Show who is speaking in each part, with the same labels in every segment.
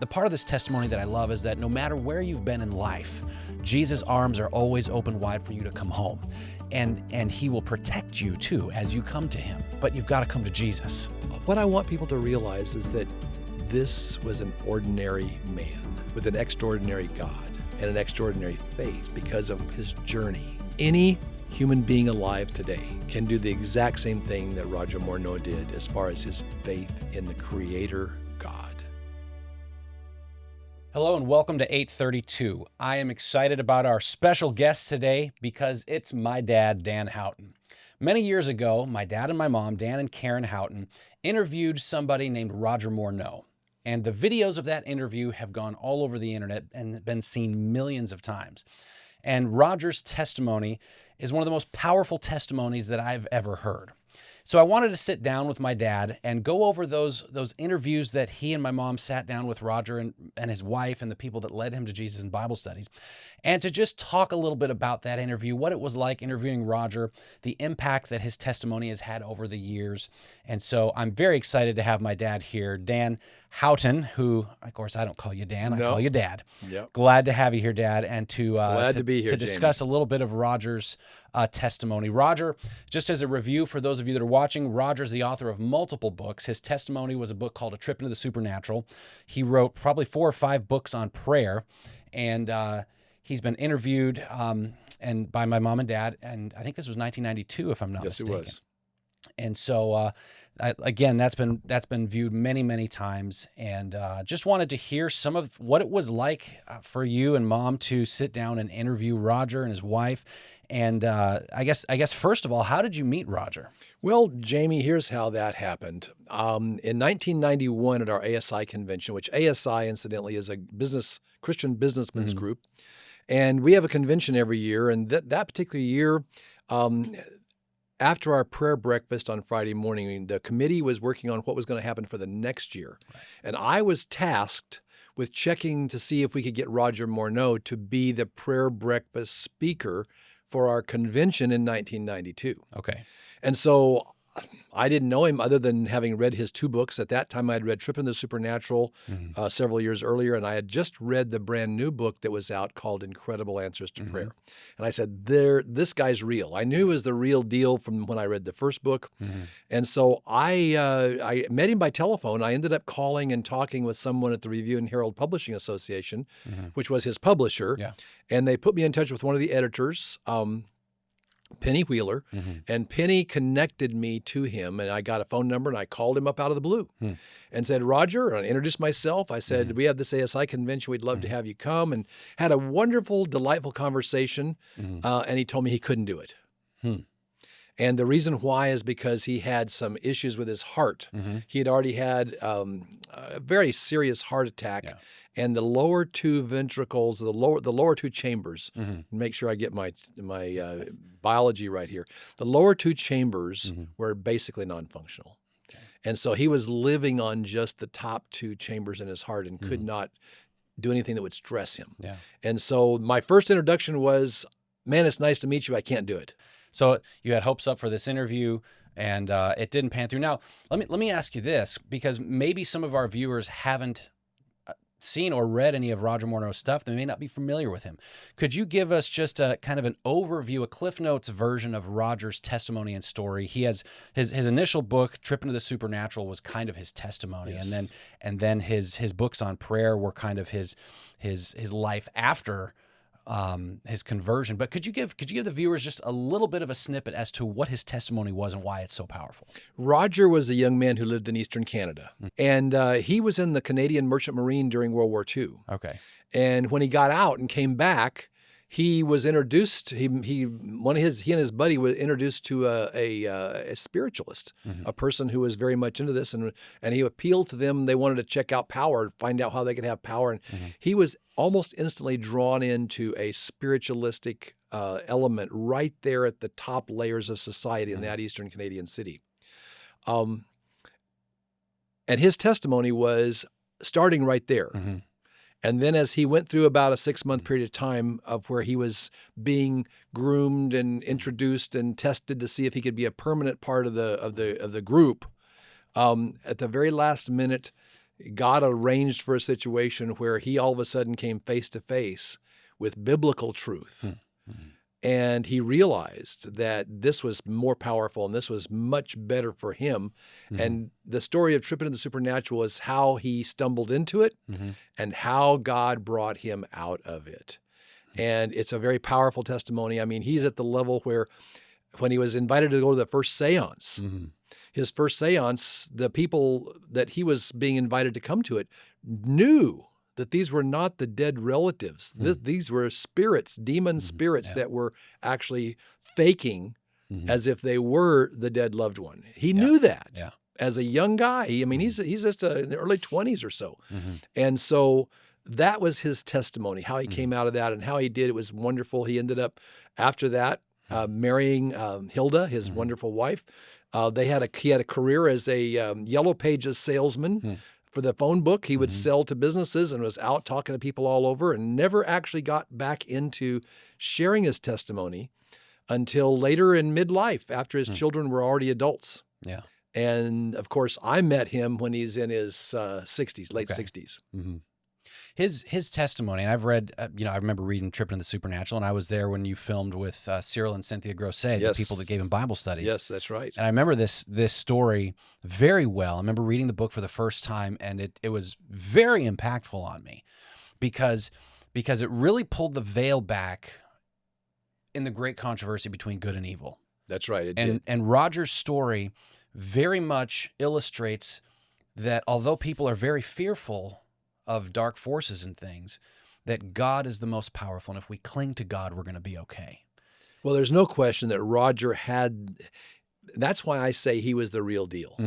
Speaker 1: the part of this testimony that I love is that no matter where you've been in life, Jesus' arms are always open wide for you to come home. And he will protect you too as you come to him. But you've got to come to Jesus.
Speaker 2: What I want people to realize is that this was an ordinary man with an extraordinary God and an extraordinary faith because of his journey. Any human being alive today can do the exact same thing that Roger Morneau did as far as his faith in the Creator God.
Speaker 1: Hello and welcome to 832. I am excited about our special guest today because it's my dad, Dan Houghton. Many years ago, my dad and my mom, Dan and Karen Houghton, interviewed somebody named Roger Morneau. And the videos of that interview have gone all over the internet and been seen millions of times. And Roger's testimony is one of the most powerful testimonies that I've ever heard. So I wanted to sit down with my dad and go over those interviews that he and my mom sat down with Roger and his wife and the people that led him to Jesus in Bible studies, and to just talk a little bit about that interview, what it was like interviewing Roger, the impact that his testimony has had over the years. And so I'm very excited to have my dad here, Dan Houghton, who, of course, I don't call you Dan, I call you Dad.
Speaker 2: Yep.
Speaker 1: Glad to have you here, Dad, and
Speaker 2: Glad to be here,
Speaker 1: to discuss a little bit of Roger's testimony. Roger, just as a review for those of you that are watching, Roger's the author of multiple books. His testimony was a book called A Trip into the Supernatural. He wrote probably 4 or 5 books on prayer, and he's been interviewed and by my mom and dad, and I think this was 1992, if I'm not mistaken.
Speaker 2: Yes, it was.
Speaker 1: And so, again, that's been viewed many, many times, and just wanted to hear some of what it was like for you and Mom to sit down and interview Roger and his wife. And I guess first of all, how did you meet Roger?
Speaker 2: Well, Jamie, here's how that happened. In 1991 at our ASI convention, which ASI, incidentally, is a Christian businessmen's group, and we have a convention every year, and that particular year, after our prayer breakfast on Friday morning, the committee was working on what was going to happen for the next year. Right. And I was tasked with checking to see if we could get Roger Morneau to be the prayer breakfast speaker for our convention in 1992.
Speaker 1: Okay.
Speaker 2: And so I didn't know him other than having read his 2 books. At that time, I had read Trip into the Supernatural several years earlier, and I had just read the brand new book that was out called Incredible Answers to Prayer. And I said, this guy's real. I knew he was the real deal from when I read the first book. And so I met him by telephone. I ended up calling and talking with someone at the Review and Herald Publishing Association, which was his publisher. Yeah. And they put me in touch with one of the editors, Penny Wheeler, and Penny connected me to him, and I got a phone number, and I called him up out of the blue and said, Roger, and I introduced myself. I said, we have this ASI convention. We'd love to have you come, and had a wonderful, delightful conversation, and he told me he couldn't do it. And the reason why is because he had some issues with his heart. He had already had a very serious heart attack, and the lower 2 ventricles, the lower 2 chambers. Make sure I get my biology right here. The lower 2 chambers were basically non-functional, and so he was living on just the top 2 chambers in his heart and could not do anything that would stress him. And so my first introduction was, "Man, it's nice to meet you. I can't do it."
Speaker 1: So you had hopes up for this interview, and it didn't pan through. Now, let me ask you this, because maybe some of our viewers haven't seen or read any of Roger Morneau's stuff. They may not be familiar with him. Could you give us just a kind of an overview, a Cliff Notes version of Roger's testimony and story? He has his initial book, Trip into the Supernatural, was kind of his testimony, and then his books on prayer were kind of his life after his conversion. But could you give the viewers just a little bit of a snippet as to what his testimony was and why it's so powerful?
Speaker 2: Roger was a young man who lived in Eastern Canada, and he was in the Canadian Merchant Marine during World War II. Okay. And when he got out and came back, he was introduced. He and his buddy were introduced to a spiritualist, a person who was very much into this, and he appealed to them. They wanted to check out power, find out how they could have power, and he was almost instantly drawn into a spiritualistic element right there at the top layers of society in that Eastern Canadian city. And his testimony was starting right there. And then as he went through about a 6-month period of time of where he was being groomed and introduced and tested to see if he could be a permanent part of the group, at the very last minute, God arranged for a situation where he all of a sudden came face to face with biblical truth.
Speaker 1: Mm-hmm.
Speaker 2: And he realized that this was more powerful and this was much better for him.
Speaker 1: Mm-hmm.
Speaker 2: And the story of Tripping into the Supernatural is how he stumbled into it
Speaker 1: Mm-hmm.
Speaker 2: and how God brought him out of it. And it's a very powerful testimony. I mean, he's at the level where when he was invited to go to the first seance,
Speaker 1: Mm-hmm.
Speaker 2: his first seance, the people that he was being invited to come to it knew that these were not the dead relatives. These were spirits, demon spirits that were actually faking as if they were the dead loved one. He knew that as a young guy. I mean, he's just in the early 20s or so. And so that was his testimony, how he came out of that and how he did. It was wonderful. He ended up, after that, marrying Hilda, his wonderful wife. He had a career as a Yellow Pages salesman for the phone book. He would sell to businesses and was out talking to people all over and never actually got back into sharing his testimony until later in midlife after his children were already adults.
Speaker 1: Yeah.
Speaker 2: And of course, I met him when he's in his 60s, late 60s.
Speaker 1: Mm-hmm. His testimony, and I've read, I remember reading Tripping into the Supernatural, and I was there when you filmed with Cyril and Cynthia Grosset, the people that gave him Bible studies.
Speaker 2: Yes, that's right.
Speaker 1: And I remember this story very well. I remember reading the book for the first time, and it was very impactful on me because it really pulled the veil back in the great controversy between good and evil.
Speaker 2: That's right. It did.
Speaker 1: And Roger's story very much illustrates that although people are very fearful of dark forces and things, that God is the most powerful. And if we cling to God, we're going to be okay.
Speaker 2: Well, there's no question that Roger had, that's why I say he was the real deal.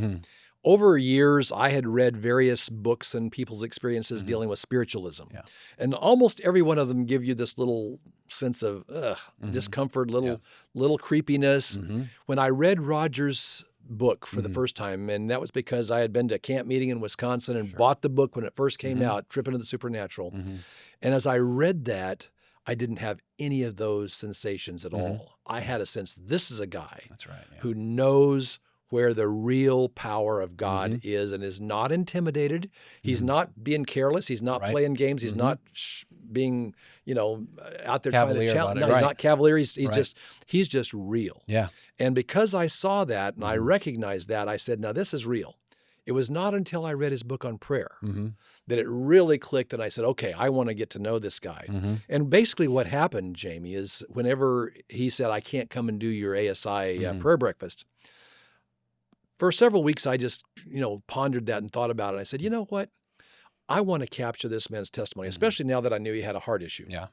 Speaker 2: Over years, I had read various books and people's experiences dealing with spiritualism. And almost every one of them give you this little sense of discomfort, little creepiness. When I read Roger's book for the first time, and that was because I had been to a camp meeting in Wisconsin and bought the book when it first came out, Tripping into the Supernatural. And as I read that, I didn't have any of those sensations at all. I had a sense this is a guy who knows where the real power of God is and is not intimidated. He's not being careless. He's not playing games. He's not being, out there
Speaker 1: Cavalier
Speaker 2: trying to challenge.
Speaker 1: about it.
Speaker 2: No, he's not cavalier. He's just real.
Speaker 1: Yeah.
Speaker 2: And because I saw that and I recognized that, I said, now this is real. It was not until I read his book on prayer that it really clicked and I said, okay, I want to get to know this guy. And basically what happened, Jamie, is whenever he said, I can't come and do your ASI prayer breakfast, for several weeks, I just, pondered that and thought about it. I said, you know what? I want to capture this man's testimony, especially now that I knew he had a heart issue.
Speaker 1: Yeah.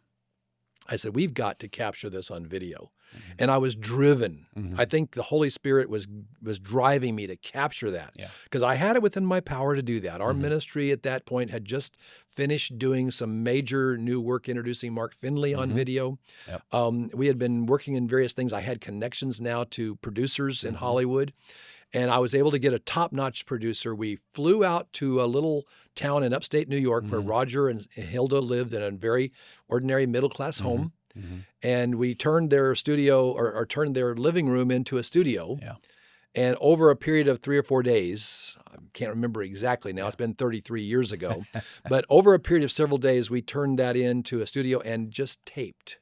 Speaker 2: I said, we've got to capture this on video. And I was driven. I think the Holy Spirit was driving me to capture that because I had it within my power to do that. Our ministry at that point had just finished doing some major new work introducing Mark Finley on video. We had been working in various things. I had connections now to producers in Hollywood. And I was able to get a top-notch producer. We flew out to a little town in upstate New York where Roger and Hilda lived in a very ordinary middle-class home. And we turned their studio or turned their living room into a studio. And over a period of 3 or 4 days, I can't remember exactly now, it's been 33 years ago, but over a period of several days, we turned that into a studio and just taped.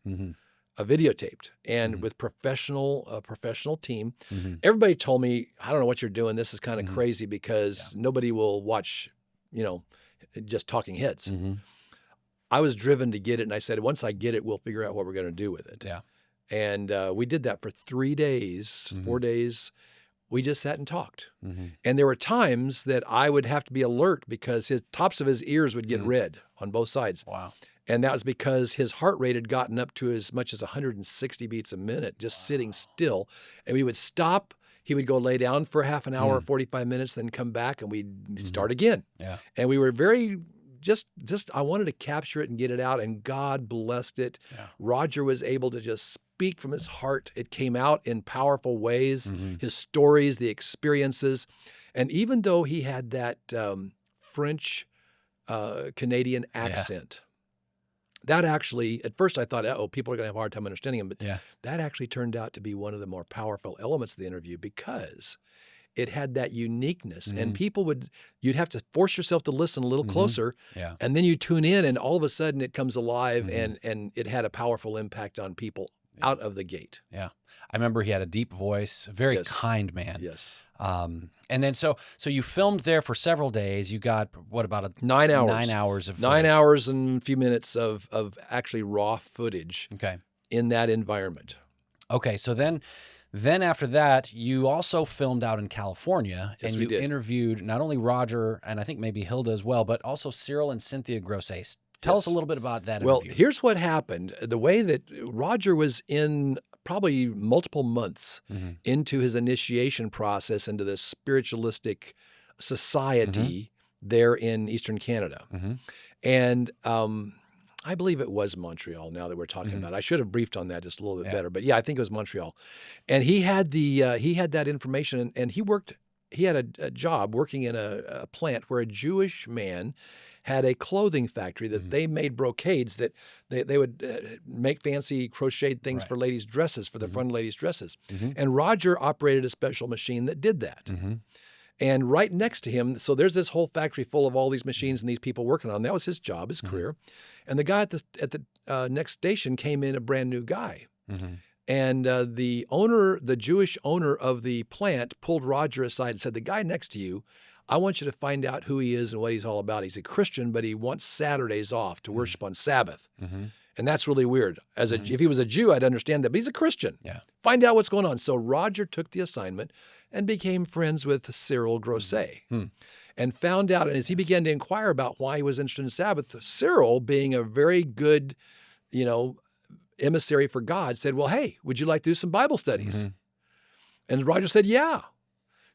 Speaker 2: Videotaped and with a professional team. Everybody told me, I don't know what you're doing. This is kind of crazy because nobody will watch, just talking heads. I was driven to get it. And I said, once I get it, we'll figure out what we're going to do with it. And we did that for 3 days, 4 days. We just sat and talked. And there were times that I would have to be alert because his tops of his ears would get red on both sides.
Speaker 1: Wow.
Speaker 2: And that was because his heart rate had gotten up to as much as 160 beats a minute, just sitting still. And we would stop. He would go lay down for half an hour, 45 minutes, then come back, and we'd start again. And we were very just I wanted to capture it and get it out, and God blessed it. Roger was able to just speak from his heart. It came out in powerful ways, his stories, the experiences. And even though he had that French Canadian accent, that actually, at first I thought, people are going to have a hard time understanding him. But that actually turned out to be one of the more powerful elements of the interview because it had that uniqueness.
Speaker 1: Mhm.
Speaker 2: And you'd have to force yourself to listen a little closer,
Speaker 1: Yeah.
Speaker 2: and then you tune in, and all of a sudden it comes alive,
Speaker 1: Mhm.
Speaker 2: and it had a powerful impact on people out of the gate.
Speaker 1: Yeah. I remember he had a deep voice, a very
Speaker 2: Yes.
Speaker 1: kind man.
Speaker 2: Yes.
Speaker 1: And then so you filmed there for several days. You got what about
Speaker 2: 9 hours.
Speaker 1: 9 hours of
Speaker 2: 9
Speaker 1: footage.
Speaker 2: hours and a few minutes of actually raw footage
Speaker 1: Okay.
Speaker 2: in that environment.
Speaker 1: Okay. So then after that, you also filmed out in California,
Speaker 2: Yes,
Speaker 1: and
Speaker 2: we
Speaker 1: you
Speaker 2: did.
Speaker 1: interviewed not only Roger and I think maybe Hilda as well, but also Cyril and Cynthia Grosset. Tell us a
Speaker 2: Yes.
Speaker 1: little bit about that
Speaker 2: Well,
Speaker 1: interview.
Speaker 2: here's what happened. The way that Roger was in probably multiple months
Speaker 1: Mhm.
Speaker 2: into his initiation process into this spiritualistic society there in Eastern Canada.
Speaker 1: Mhm.
Speaker 2: And I believe it was Montreal now that we're talking about it. I should have briefed on that just a little bit
Speaker 1: Yeah.
Speaker 2: better. But yeah, I think it was Montreal. And he had that information, and he had a job working in a plant where a Jewish man had a clothing factory that they made brocades that they would make fancy crocheted things
Speaker 1: Right.
Speaker 2: for ladies' dresses, for the front ladies' dresses.
Speaker 1: Mhm.
Speaker 2: And Roger operated a special machine that did that.
Speaker 1: Mhm.
Speaker 2: And right next to him, so there's this whole factory full of all these machines and these people working on. That was his job, his career. And the guy at the next station came in, a brand new guy.
Speaker 1: Mhm.
Speaker 2: And the Jewish owner of the plant, pulled Roger aside and said, "The guy next to you, I want you to find out who he is and what he's all about. He's a Christian, but he wants Saturdays off to worship on Sabbath."
Speaker 1: Mhm.
Speaker 2: And that's really weird. If he was a Jew, I'd understand that, but he's a Christian.
Speaker 1: Yeah.
Speaker 2: Find out what's going on. So Roger took the assignment and became friends with Cyril Grosset and found out. And as he began to inquire about why he was interested in Sabbath, Cyril, being a very good, emissary for God, said, "Well, hey, would you like to do some Bible studies?" And Roger said, "Yeah."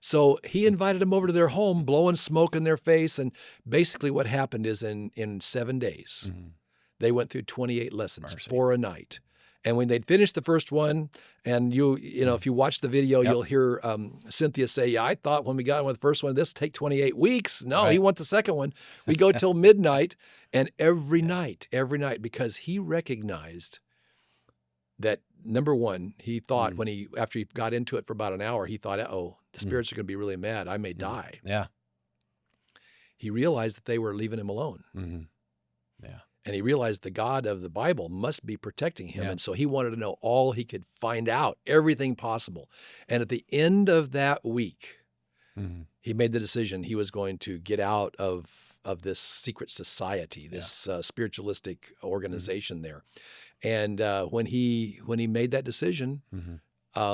Speaker 2: So he invited him over to their home, blowing smoke in their face. And basically what happened is in 7 days, they went through 28 lessons, 4 a night. And when they'd finished the first one, and if you watch the video, you'll hear Cynthia say, "Yeah, I thought when we got on with the first one, this would take 28 weeks. No, he wants the second one. We go till midnight." And every night, because he recognized that, number one, he thought after he got into it for about an hour, he thought, "Uh-oh, the spirits are going to be really mad. I may die."
Speaker 1: Yeah.
Speaker 2: He realized that they were leaving him alone.
Speaker 1: Yeah.
Speaker 2: And he realized the God of the Bible must be protecting him.
Speaker 1: Yeah.
Speaker 2: And so he wanted to know all he could find out, everything possible. And at the end of that week, he made the decision he was going to get out of this secret society, this spiritualistic organization there. And when he made that decision,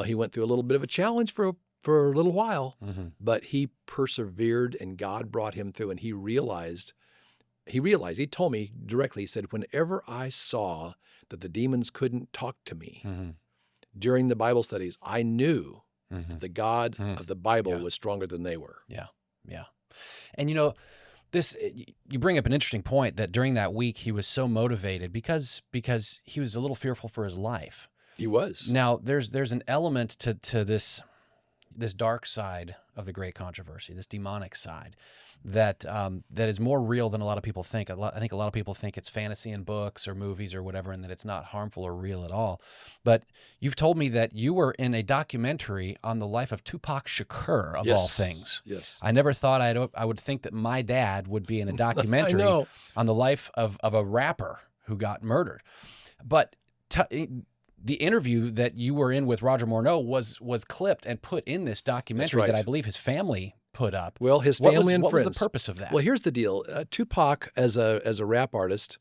Speaker 2: he went through a little bit of a challenge for a little while, but he persevered, and God brought him through. And he realized, he told me directly, he said, "Whenever I saw that the demons couldn't talk to me during the Bible studies, I knew that the God of the Bible was stronger than they were."
Speaker 1: Yeah. Yeah. And you bring up an interesting point that during that week he was so motivated because he was a little fearful for his life.
Speaker 2: He was.
Speaker 1: Now there's an element to this dark side of the great controversy, this demonic side, that is more real than a lot of people think. I think a lot of people think it's fantasy in books or movies or whatever, and that it's not harmful or real at all. But you've told me that you were in a documentary on the life of Tupac Shakur, of all things.
Speaker 2: Yes.
Speaker 1: I never thought I would think that my dad would be in a documentary on the life of a rapper who got murdered. But the interview that you were in with Roger Morneau was clipped and put in this documentary that I believe his family put up.
Speaker 2: Well, his family and
Speaker 1: what
Speaker 2: friends.
Speaker 1: was the purpose of that?
Speaker 2: Well, here's the deal. Tupac, as a rap artist,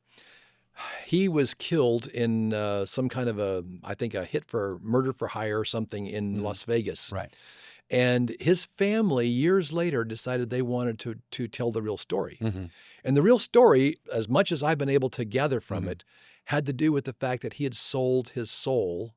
Speaker 2: he was killed in some kind of a hit for murder for hire or something in Las Vegas.
Speaker 1: Right.
Speaker 2: And his family, years later, decided they wanted to tell the real story. And the real story, as much as I've been able to gather from it, had to do with the fact that he had sold his soul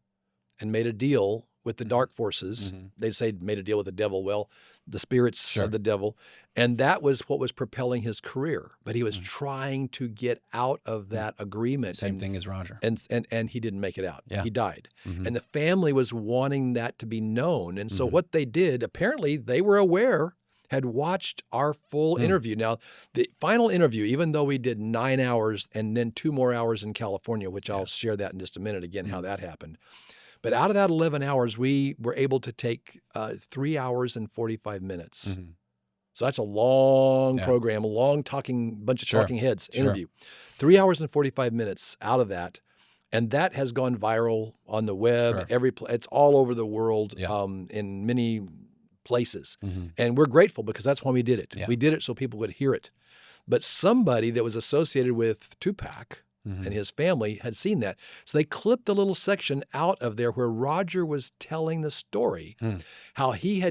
Speaker 2: and made a deal with the dark forces. They'd say made a deal with the devil. Well, the spirits of the devil. And that was what was propelling his career. But he was trying to get out of that agreement.
Speaker 1: Same thing as Roger.
Speaker 2: And he didn't make it out.
Speaker 1: Yeah.
Speaker 2: He died. And the family was wanting that to be known. And so what they did, apparently they were aware, had watched our full interview. Now, the final interview, even though we did 9 hours and then 2 more hours in California, which I'll share that in just a minute again, how that happened. But out of that 11 hours, we were able to take 3 hours and 45 minutes.
Speaker 1: Mm-hmm.
Speaker 2: So that's a long
Speaker 1: Yeah.
Speaker 2: program, a long bunch of
Speaker 1: Sure.
Speaker 2: talking heads
Speaker 1: Sure.
Speaker 2: interview. 3 hours and 45 minutes out of that. And that has gone viral on the web.
Speaker 1: Sure.
Speaker 2: It's all over the world,
Speaker 1: Yeah.
Speaker 2: in many places.
Speaker 1: Mm-hmm.
Speaker 2: And we're grateful because that's why we did it.
Speaker 1: Yeah.
Speaker 2: We did it so people would hear it. But somebody that was associated with Tupac
Speaker 1: Mm-hmm.
Speaker 2: and his family had seen that. So they clipped a little section out of there where Roger was telling the story, how he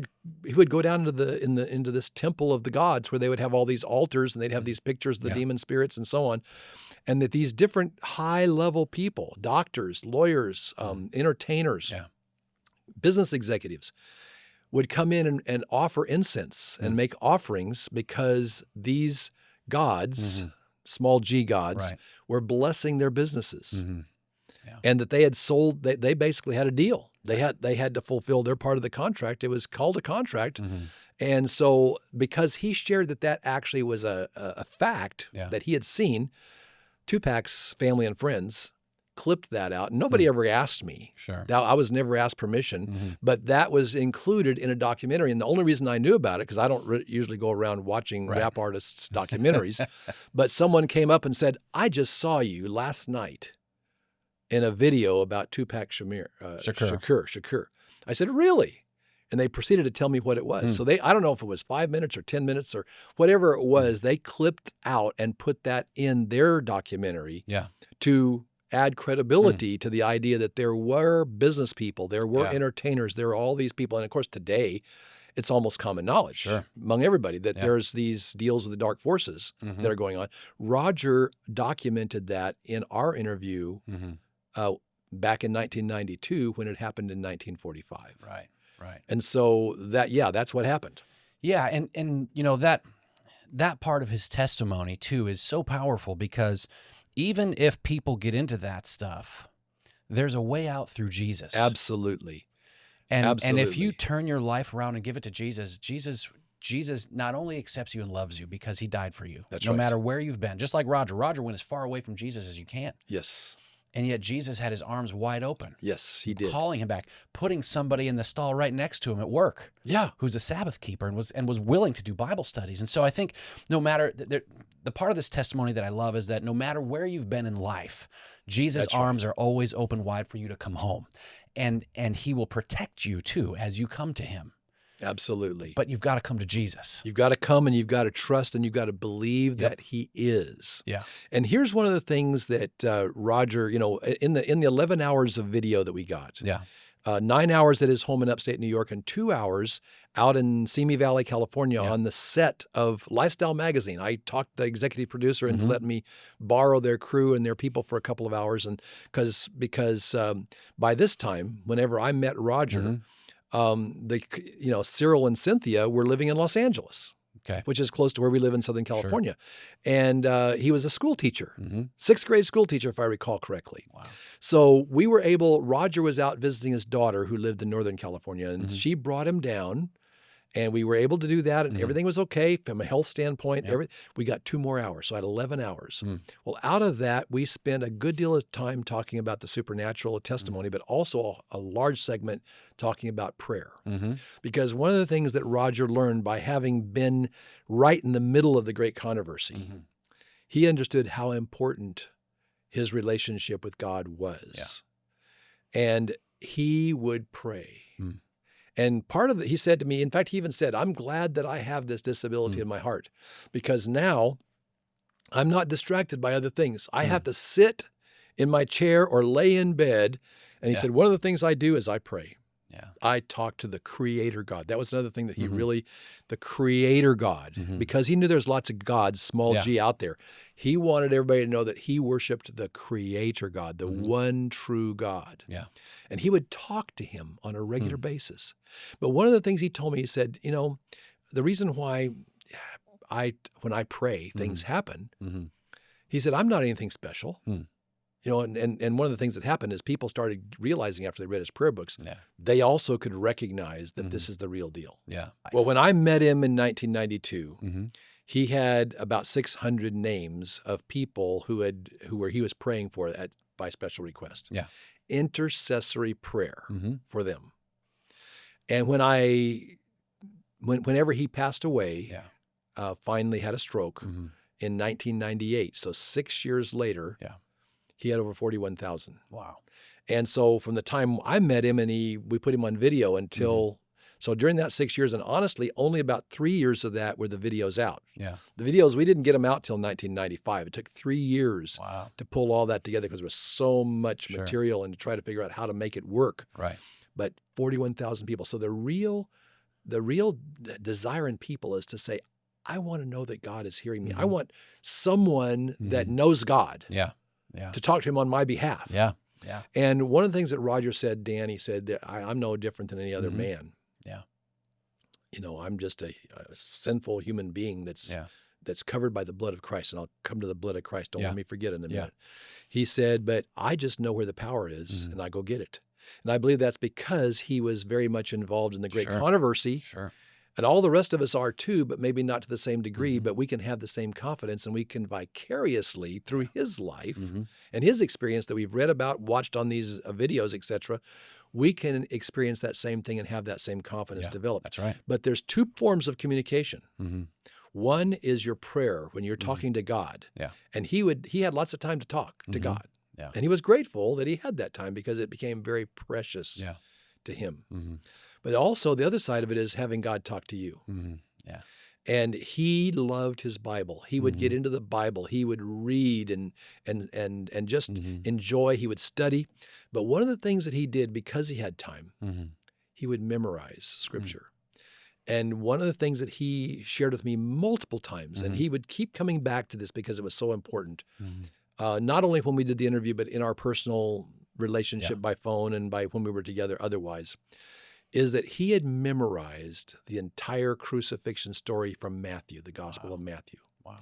Speaker 2: would go down into this temple of the gods where they would have all these altars and they'd have these pictures of the demon spirits and so on. And that these different high-level people, doctors, lawyers, entertainers, business executives, would come in and offer incense and make offerings because these gods, small g gods, were blessing their businesses.
Speaker 1: Mm-hmm. Yeah.
Speaker 2: And that they had sold, they basically had a deal. They had to fulfill their part of the contract. It was called a contract.
Speaker 1: Mm-hmm.
Speaker 2: And so because he shared that actually was a fact that he had seen, Tupac's family and friends clipped that out. Nobody ever asked me.
Speaker 1: Sure.
Speaker 2: I was never asked permission, but that was included in a documentary. And the only reason I knew about it, because I don't usually go around watching rap artists' documentaries, but someone came up and said, I just saw you last night in a video about Tupac Shakur. I said, really? And they proceeded to tell me what it was. So I don't know if it was 5 minutes or 10 minutes or whatever it was, they clipped out and put that in their documentary to add credibility to the idea that there were business people, there were entertainers, there were all these people. And of course, today, it's almost common knowledge among everybody that there's these deals with the dark forces that are going on. Roger documented that in our interview back in 1992 when it happened in 1945.
Speaker 1: Right.
Speaker 2: And so that's what happened.
Speaker 1: Yeah, and you know that part of his testimony too is so powerful because even if people get into that stuff, there's a way out through Jesus.
Speaker 2: Absolutely.
Speaker 1: And if you turn your life around and give it to Jesus, Jesus not only accepts you and loves you because he died for you.
Speaker 2: That's
Speaker 1: no
Speaker 2: right.
Speaker 1: matter where you've been. Just like Roger. Roger went as far away from Jesus as you can.
Speaker 2: Yes.
Speaker 1: And yet Jesus had his arms wide open.
Speaker 2: Yes, he did.
Speaker 1: Calling him back, putting somebody in the stall right next to him at work.
Speaker 2: Yeah.
Speaker 1: Who's a Sabbath keeper and was willing to do Bible studies. And so I think no matter the part of this testimony that I love is that no matter where you've been in life, Jesus' arms are always open wide for you to come home. And he will protect you too as you come to him.
Speaker 2: Absolutely.
Speaker 1: But you've got to come to Jesus.
Speaker 2: You've got to come and you've got to trust and you've got to believe that he is.
Speaker 1: Yeah.
Speaker 2: And here's one of the things that Roger, in the 11 hours of video that we got.
Speaker 1: Yeah.
Speaker 2: 9 hours at his home in upstate New York and 2 hours out in Simi Valley, California on the set of Lifestyle Magazine. I talked the executive producer into letting me borrow their crew and their people for a couple of hours. And because by this time, whenever I met Roger, Cyril and Cynthia were living in Los Angeles, which is close to where we live in Southern California. Sure. And he was a school teacher, 6th grade school teacher, if I recall correctly. Wow. So Roger was out visiting his daughter who lived in Northern California, and she brought him down. And we were able to do that, and everything was okay from a health standpoint. We got 2 more hours, so I had 11 hours. Well, out of that, we spent a good deal of time talking about the supernatural testimony, but also a large segment talking about prayer. Because one of the things that Roger learned by having been right in the middle of the great controversy, he understood how important his relationship with God was. Yeah. And he would pray. And part of it, he said to me, in fact, he even said, I'm glad that I have this disability in my heart because now I'm not distracted by other things. I have to sit in my chair or lay in bed. And he said, one of the things I do is I pray. Yeah. I talk to the Creator God. That was another thing that he the Creator God, because he knew there's lots of gods, small g, out there. He wanted everybody to know that he worshiped the Creator God, the one true God. Yeah. And he would talk to him on a regular basis. But one of the things he told me, he said, the reason why when I pray, things happen, he said, I'm not anything special. And one of the things that happened is people started realizing after they read his prayer books, they also could recognize that this is the real deal. Yeah. Well, when I met him in 1992, he had about 600 names of people who he was praying for by special request. Yeah. intercessory prayer
Speaker 1: Mm-hmm.
Speaker 2: for them. And whenever he passed away,
Speaker 1: Yeah.
Speaker 2: finally had a stroke
Speaker 1: Mm-hmm.
Speaker 2: in 1998, so 6 years later,
Speaker 1: Yeah.
Speaker 2: he had over 41,000.
Speaker 1: Wow.
Speaker 2: And so from the time I met him and we put him on video until, so during that 6 years, and honestly, only about 3 years of that were the videos out.
Speaker 1: Yeah.
Speaker 2: The videos, we didn't get them out till 1995. It took 3 years
Speaker 1: Wow.
Speaker 2: to pull all that together because there was so much
Speaker 1: Sure.
Speaker 2: material and to try to figure out how to make it work.
Speaker 1: Right.
Speaker 2: But 41,000 people. So the real desire in people is to say, I want to know that God is hearing me. I want someone that knows God
Speaker 1: Yeah. Yeah.
Speaker 2: to talk to him on my behalf.
Speaker 1: Yeah. Yeah.
Speaker 2: And one of the things that Roger said, Dan, he said, that I'm no different than any other man.
Speaker 1: Yeah.
Speaker 2: You know, I'm just a sinful human being that's covered by the blood of Christ. And I'll come to the blood of Christ. Don't let me forget in a minute. He said, but I just know where the power is and I go get it. And I believe that's because he was very much involved in the great controversy.
Speaker 1: Sure.
Speaker 2: And all the rest of us are too, but maybe not to the same degree, but we can have the same confidence and we can vicariously through his life and his experience that we've read about, watched on these videos, etc. We can experience that same thing and have that same confidence develop.
Speaker 1: That's right.
Speaker 2: But there's two forms of communication. One is your prayer when you're talking to God.
Speaker 1: Yeah.
Speaker 2: And he had lots of time to talk to God.
Speaker 1: Yeah.
Speaker 2: And he was grateful that he had that time because it became very precious to him. But also the other side of it is having God talk to you.
Speaker 1: Yeah.
Speaker 2: And he loved his Bible. He would get into the Bible. He would read and just enjoy. He would study. But one of the things that he did because he had time, he would memorize Scripture. And one of the things that he shared with me multiple times, and he would keep coming back to this because it was so important, not only when we did the interview, but in our personal relationship by phone and by when we were together otherwise, is that he had memorized the entire crucifixion story from Matthew, the Gospel of Matthew.
Speaker 1: Wow.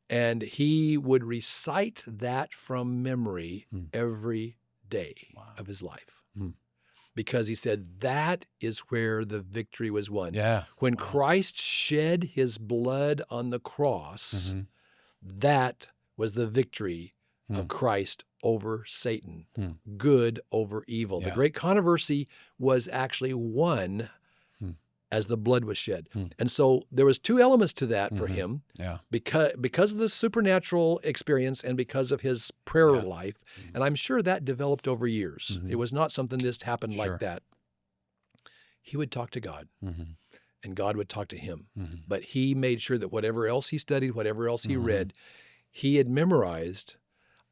Speaker 2: And he would recite that from memory every day of his life. Because he said that is where the victory was won.
Speaker 1: Yeah.
Speaker 2: When Christ shed his blood on the cross, that was the victory of Christ over Satan, good over evil. The great controversy was actually won as the blood was shed. And so there was two elements to that for him. Because of the supernatural experience and because of his prayer life. And I'm sure that developed over years. It was not something that just happened like that. He would talk to God and God would talk to him. But he made sure that whatever else he studied, whatever else he read, he had memorized.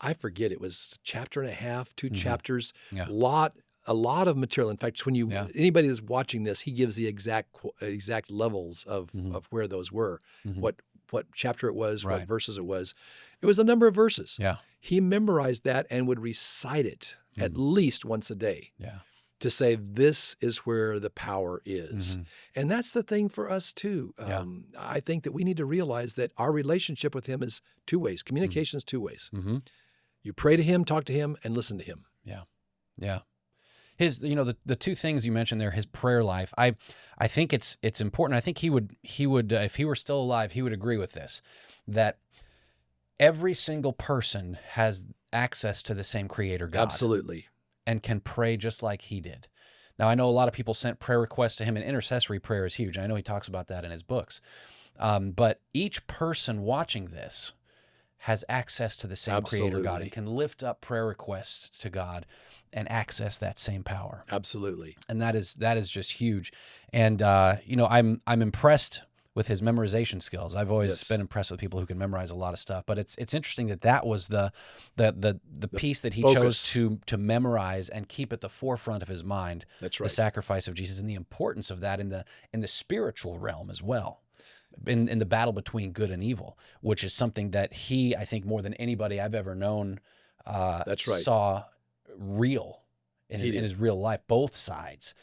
Speaker 2: I forget, it was chapter and a half, 2 chapters, a lot of material. In fact, when anybody that's watching this, he gives the exact levels of where those were, what chapter it was, what verses it was. It was a number of verses. He memorized that and would recite it at least once a day to say, this is where the power is. And that's the thing for us too. I think that we need to realize that our relationship with him is two ways. Communication is two ways. You pray to him, talk to him, and listen to him.
Speaker 1: Yeah. His, the two things you mentioned there, his prayer life, I think it's important. I think he would, if he were still alive, he would agree with this, that every single person has access to the same Creator God.
Speaker 2: Absolutely.
Speaker 1: And can pray just like he did. Now, I know a lot of people sent prayer requests to him, and intercessory prayer is huge. I know he talks about that in his books. But each person watching this has access to the same Creator God and can lift up prayer requests to God and access that same power.
Speaker 2: Absolutely.
Speaker 1: And that is just huge. And I'm impressed with his memorization skills. I've always been impressed with people who can memorize a lot of stuff. But it's interesting that was the piece that he chose to memorize and keep at the forefront of his mind.
Speaker 2: That's right.
Speaker 1: The sacrifice of Jesus and the importance of that in the spiritual realm as well. In the battle between good and evil, which is something that he, I think, more than anybody I've ever known, saw real in his real life, both sides.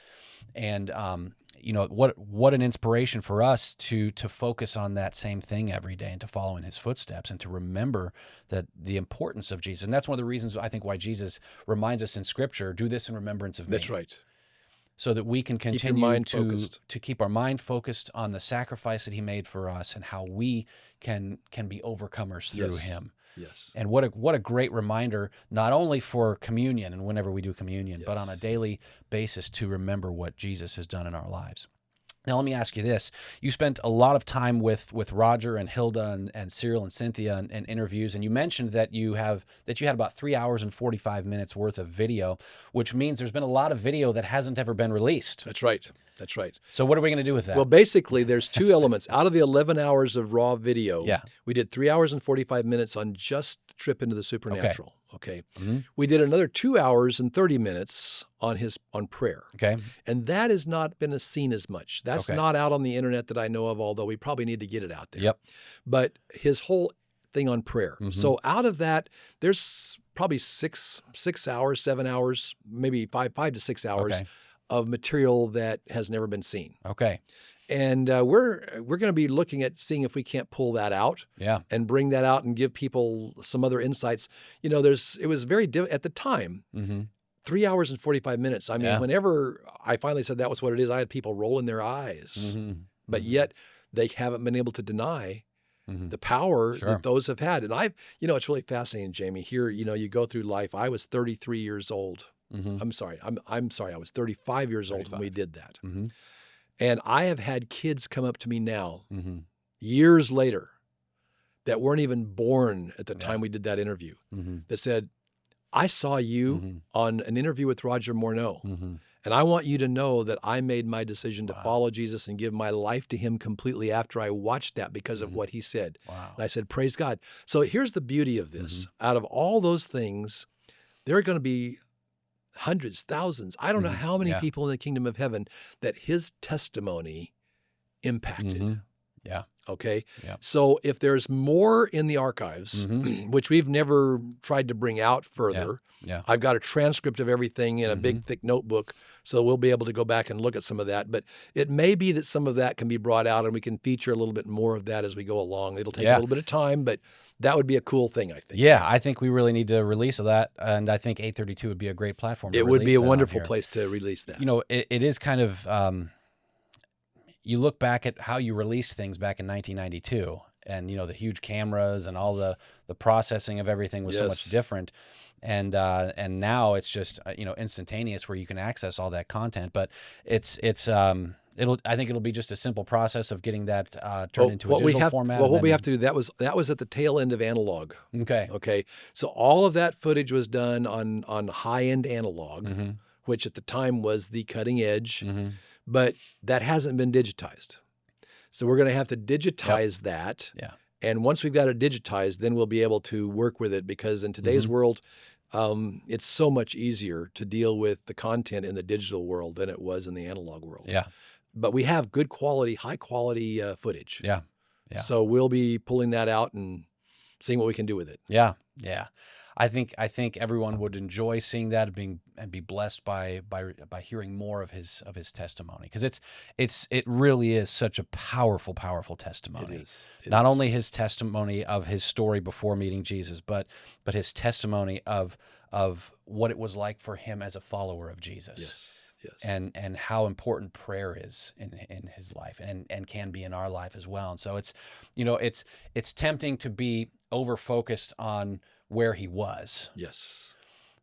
Speaker 1: And what an inspiration for us to focus on that same thing every day and to follow in his footsteps and to remember that the importance of Jesus. And that's one of the reasons I think why Jesus reminds us in Scripture, do this in remembrance of me.
Speaker 2: That's right.
Speaker 1: so that we can
Speaker 2: Keep your
Speaker 1: continue
Speaker 2: mind
Speaker 1: to
Speaker 2: focused.
Speaker 1: keep our mind focused on the sacrifice that he made for us and how we can be overcomers through
Speaker 2: Yes.
Speaker 1: him.
Speaker 2: Yes.
Speaker 1: And what a great reminder, not only for communion and whenever we do communion, but on a
Speaker 2: Yes.
Speaker 1: daily basis to remember what Jesus has done in our lives. Now, let me ask you this. You spent a lot of time with Roger and Hilda and Cyril and Cynthia and interviews, and you mentioned that you had about 3 hours and 45 minutes worth of video, which means there's been a lot of video that hasn't ever been released.
Speaker 2: That's right. That's right.
Speaker 1: So what are we going to do with that?
Speaker 2: Well, basically, there's two elements. Out of the 11 hours of raw video,
Speaker 1: Yeah.
Speaker 2: we did 3 hours and 45 minutes on just the trip into the supernatural. Okay.
Speaker 1: Mhm.
Speaker 2: We did another 2 hours and 30 minutes on prayer.
Speaker 1: Okay.
Speaker 2: And that has not been seen as much. That's
Speaker 1: Okay.
Speaker 2: not out on the internet that I know of, although we probably need to get it out there.
Speaker 1: Yep.
Speaker 2: But his whole thing on prayer.
Speaker 1: Mhm.
Speaker 2: So out of that, there's probably 6 hours, 7 hours, maybe 5 to 6 hours
Speaker 1: Okay.
Speaker 2: of material that has never been seen.
Speaker 1: Okay.
Speaker 2: And we're going to be looking at seeing if we can't pull that out
Speaker 1: Yeah.
Speaker 2: and bring that out and give people some other insights. You know, it was very at the time.
Speaker 1: Mm-hmm.
Speaker 2: 3 hours and 45 minutes. I mean,
Speaker 1: Yeah.
Speaker 2: whenever I finally said that was what it is, I had people rolling their eyes.
Speaker 1: Mm-hmm.
Speaker 2: But yet they haven't been able to deny
Speaker 1: Mm-hmm.
Speaker 2: the power
Speaker 1: Sure.
Speaker 2: that those have had. And it's really fascinating, Jamie. Here, you go through life. I was 33 years old.
Speaker 1: Mm-hmm.
Speaker 2: I'm sorry. I was 35 years old when we
Speaker 1: 35.
Speaker 2: did that.
Speaker 1: Mm-hmm.
Speaker 2: And I have had kids come up to me now,
Speaker 1: Mm-hmm.
Speaker 2: years later, that weren't even born at the
Speaker 1: Yeah.
Speaker 2: time we did that interview,
Speaker 1: Mm-hmm.
Speaker 2: that said, I saw you
Speaker 1: Mm-hmm.
Speaker 2: on an interview with Roger Morneau.
Speaker 1: Mm-hmm.
Speaker 2: And I want you to know that I made my decision to
Speaker 1: Wow.
Speaker 2: follow Jesus and give my life to him completely after I watched that because of
Speaker 1: Mhm.
Speaker 2: what he said.
Speaker 1: Wow.
Speaker 2: And I said, praise God. So here's the beauty of this. Out of all those things, there are going to be hundreds, thousands, I don't know
Speaker 1: Mhm.
Speaker 2: how many
Speaker 1: Yeah.
Speaker 2: people in the kingdom of heaven that his testimony impacted.
Speaker 1: Mhm. Yeah.
Speaker 2: Okay.
Speaker 1: Yeah.
Speaker 2: So if there's more in the archives,
Speaker 1: Mhm.
Speaker 2: which we've never tried to bring out further,
Speaker 1: Yeah.
Speaker 2: I've got a transcript of everything in a big, thick notebook, so we'll be able to go back and look at some of that. But it may be that some of that can be brought out and we can feature a little bit more of that as we go along. It'll take a
Speaker 1: Yeah.
Speaker 2: little bit of time, but that would be a cool thing, I think.
Speaker 1: Yeah, I think we really need to release that, and I think 832 would be a great platform to
Speaker 2: It would be
Speaker 1: release
Speaker 2: a
Speaker 1: that on
Speaker 2: wonderful
Speaker 1: here.
Speaker 2: place to release that.
Speaker 1: You know, it is kind of, you look back at how you released things back in 1992, and, the huge cameras and all the processing of everything was so much
Speaker 2: Yes.
Speaker 1: different. And now it's just, instantaneous where you can access all that content, but I think it'll be just a simple process of getting that turned into a digital format.
Speaker 2: Well, what
Speaker 1: and
Speaker 2: we
Speaker 1: then-
Speaker 2: have to do, that was at the tail end of analog.
Speaker 1: Okay.
Speaker 2: Okay. So all of that footage was done on high-end analog,
Speaker 1: Mm-hmm.
Speaker 2: which at the time was the cutting edge,
Speaker 1: Mm-hmm.
Speaker 2: but that hasn't been digitized. So we're going to have to digitize that.
Speaker 1: Yeah.
Speaker 2: And once we've got it digitized, then we'll be able to work with it, because in today's
Speaker 1: Mm-hmm.
Speaker 2: world, it's so much easier to deal with the content in the digital world than it was in the analog world.
Speaker 1: Yeah.
Speaker 2: But we have good quality, high quality footage.
Speaker 1: Yeah. Yeah.
Speaker 2: So we'll be pulling that out and seeing what we can do with it.
Speaker 1: Yeah. Yeah. I think everyone would enjoy seeing that and be blessed by hearing more of his testimony, because it really is such a powerful testimony.
Speaker 2: It is.
Speaker 1: Not only his testimony of his story before meeting Jesus, but his testimony of what it was like for him as a follower of Jesus.
Speaker 2: Yes. Yes.
Speaker 1: And how important prayer is in his life and can be in our life as well. And so it's tempting to be over focused on where he was,
Speaker 2: Yes.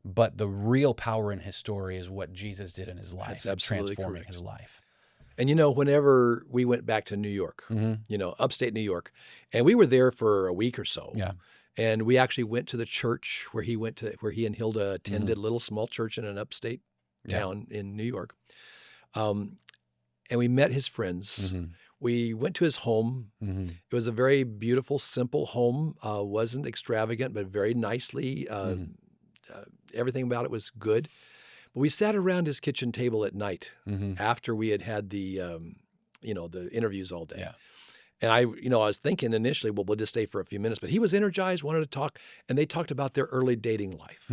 Speaker 1: but the real power in his story is what Jesus did in his life,
Speaker 2: That's absolutely
Speaker 1: transforming
Speaker 2: correct.
Speaker 1: his life.
Speaker 2: And whenever we went back to New York,
Speaker 1: Mm-hmm.
Speaker 2: Upstate New York, and we were there for a week or so.
Speaker 1: Yeah.
Speaker 2: And we actually went to the church where he and Hilda attended,
Speaker 1: Mm-hmm.
Speaker 2: a little small church in an upstate town in New York. And we met his friends.
Speaker 1: Mm-hmm.
Speaker 2: We went to his home.
Speaker 1: Mm-hmm.
Speaker 2: It was a very beautiful, simple home. Wasn't extravagant, but very nicely. Everything about it was good. But we sat around his kitchen table at night
Speaker 1: Mm-hmm.
Speaker 2: after we had the interviews all day.
Speaker 1: Yeah.
Speaker 2: And I was thinking initially, well, we'll just stay for a few minutes. But he was energized, wanted to talk, and they talked about their early dating life,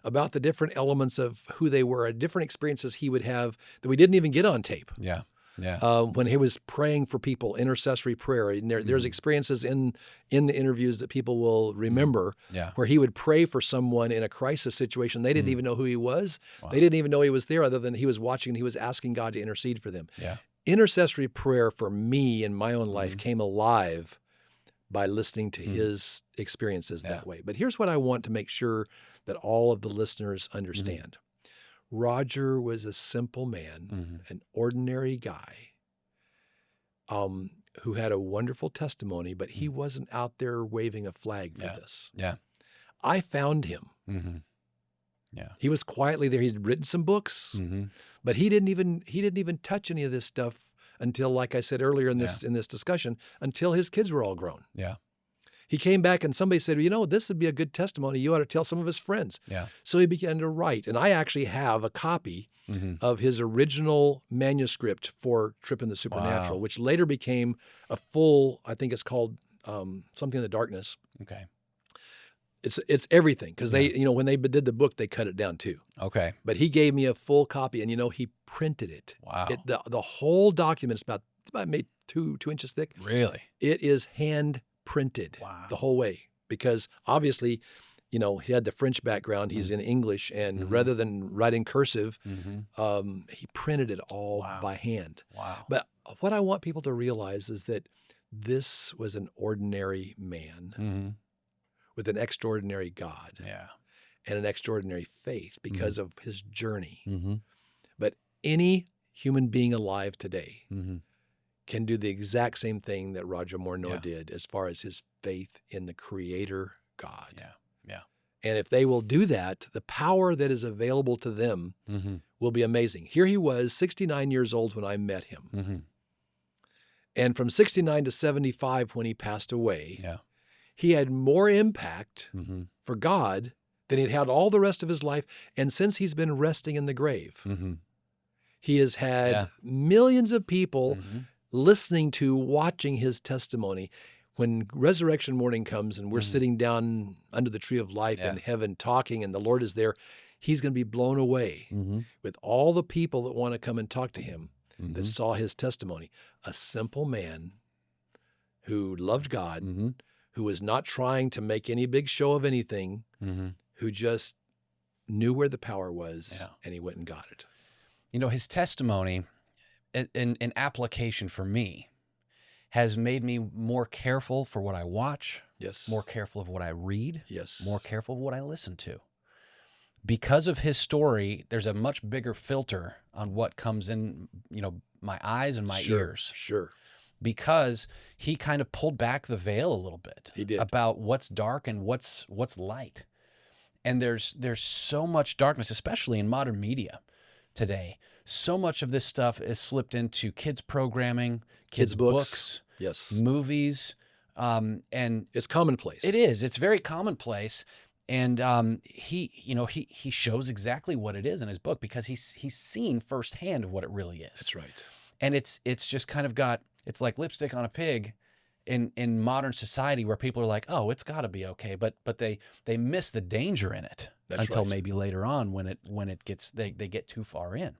Speaker 2: about the different elements of who they were, different experiences he would have that we didn't even get on tape.
Speaker 1: Yeah. Yeah.
Speaker 2: when he was praying for people, intercessory prayer. And there's experiences in the interviews that people will remember
Speaker 1: Yeah.
Speaker 2: where he would pray for someone in a crisis situation. They didn't even know who he was.
Speaker 1: Wow.
Speaker 2: They didn't even know he was there other than he was watching and he was asking God to intercede for them.
Speaker 1: Yeah.
Speaker 2: Intercessory prayer for me in my own life came alive by listening to his experiences that way. But here's what I want to make sure that all of the listeners understand. Roger was a simple man, an ordinary guy, who had a wonderful testimony, but he wasn't out there waving a flag for this.
Speaker 1: Yeah.
Speaker 2: I found him.
Speaker 1: Yeah.
Speaker 2: He was quietly there. He'd written some books, but he didn't even touch any of this stuff until, like I said earlier in this discussion, until his kids were all grown.
Speaker 1: Yeah.
Speaker 2: He came back and somebody said, you know, this would be a good testimony. You ought to tell some of his friends.
Speaker 1: Yeah.
Speaker 2: So he began to write. And I actually have a copy of his original manuscript for Trip in the Supernatural, which later became a full, I think it's called Something in the Darkness.
Speaker 1: Okay.
Speaker 2: It's everything because they, you know, when they did the book, they cut it down too.
Speaker 1: Okay.
Speaker 2: But he gave me a full copy and, you know, he printed it.
Speaker 1: Wow.
Speaker 2: The whole document is about maybe 2 inches thick.
Speaker 1: Really?
Speaker 2: It is hand printed the whole way because obviously, you know, he had the French background. He's in English, and rather than writing cursive, he printed it all by hand.
Speaker 1: Wow.
Speaker 2: But what I want people to realize is that this was an ordinary man with an extraordinary God and an extraordinary faith because of his journey. But any human being alive today can do the exact same thing that Roger Morneau did as far as his faith in the Creator God.
Speaker 1: Yeah.
Speaker 2: And if they will do that, the power that is available to them will be amazing. Here he was, 69 years old when I met him. And from 69 to 75 when he passed away, he had more impact for God than he'd had all the rest of his life. And since he's been resting in the grave, he has had millions of people listening to, watching his testimony. When resurrection morning comes and we're sitting down under the tree of life in heaven talking and the Lord is there, he's going to be blown away with all the people that want to come and talk to him that saw his testimony. A simple man who loved God, who was not trying to make any big show of anything, who just knew where the power was and he went and got it.
Speaker 1: You know, his testimony in application for me has made me more careful for what I watch, more careful of what I read, more careful of what I listen to. Because of his story, there's a much bigger filter on what comes in, you know, my eyes and my ears.
Speaker 2: Sure.
Speaker 1: Because he kind of pulled back the veil a little bit.
Speaker 2: He did.
Speaker 1: About what's dark and what's light. And there's so much darkness, especially in modern media today. So much of this stuff is slipped into kids programming, kids books, movies, and
Speaker 2: it's commonplace.
Speaker 1: It is. It's very commonplace, and he shows exactly what it is in his book because he's seen firsthand of what it really is.
Speaker 2: That's right.
Speaker 1: And it's just kind of it's like lipstick on a pig in modern society where people are like, oh, it's got to be okay, but they miss the danger in it until maybe later on when it gets they get too far in.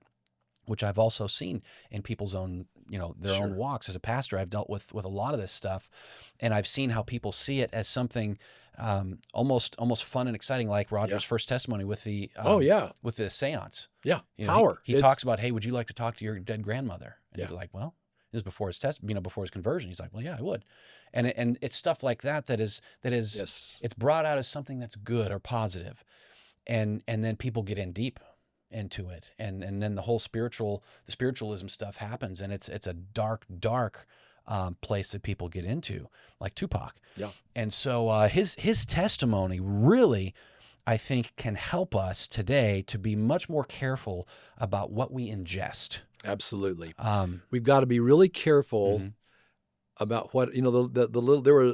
Speaker 1: Which I've also seen in people's own, you know, their own walks. As a pastor, I've dealt with a lot of this stuff, and I've seen how people see it as something almost fun and exciting, like Roger's first testimony with the with the seance.
Speaker 2: Yeah,
Speaker 1: you know,
Speaker 2: power.
Speaker 1: He talks about, hey, would you like to talk to your dead grandmother? And he's like, well, this is before his before his conversion. He's like, well, yeah, I would, and it's stuff like that is it's brought out as something that's good or positive, and then people get in deep into it, and then the whole spiritualism stuff happens, and it's a dark place that people get into, like Tupac. And so his testimony really, I think, can help us today to be much more careful about what we ingest.
Speaker 2: Absolutely. We've got to be really careful about what, you know, the little, there were,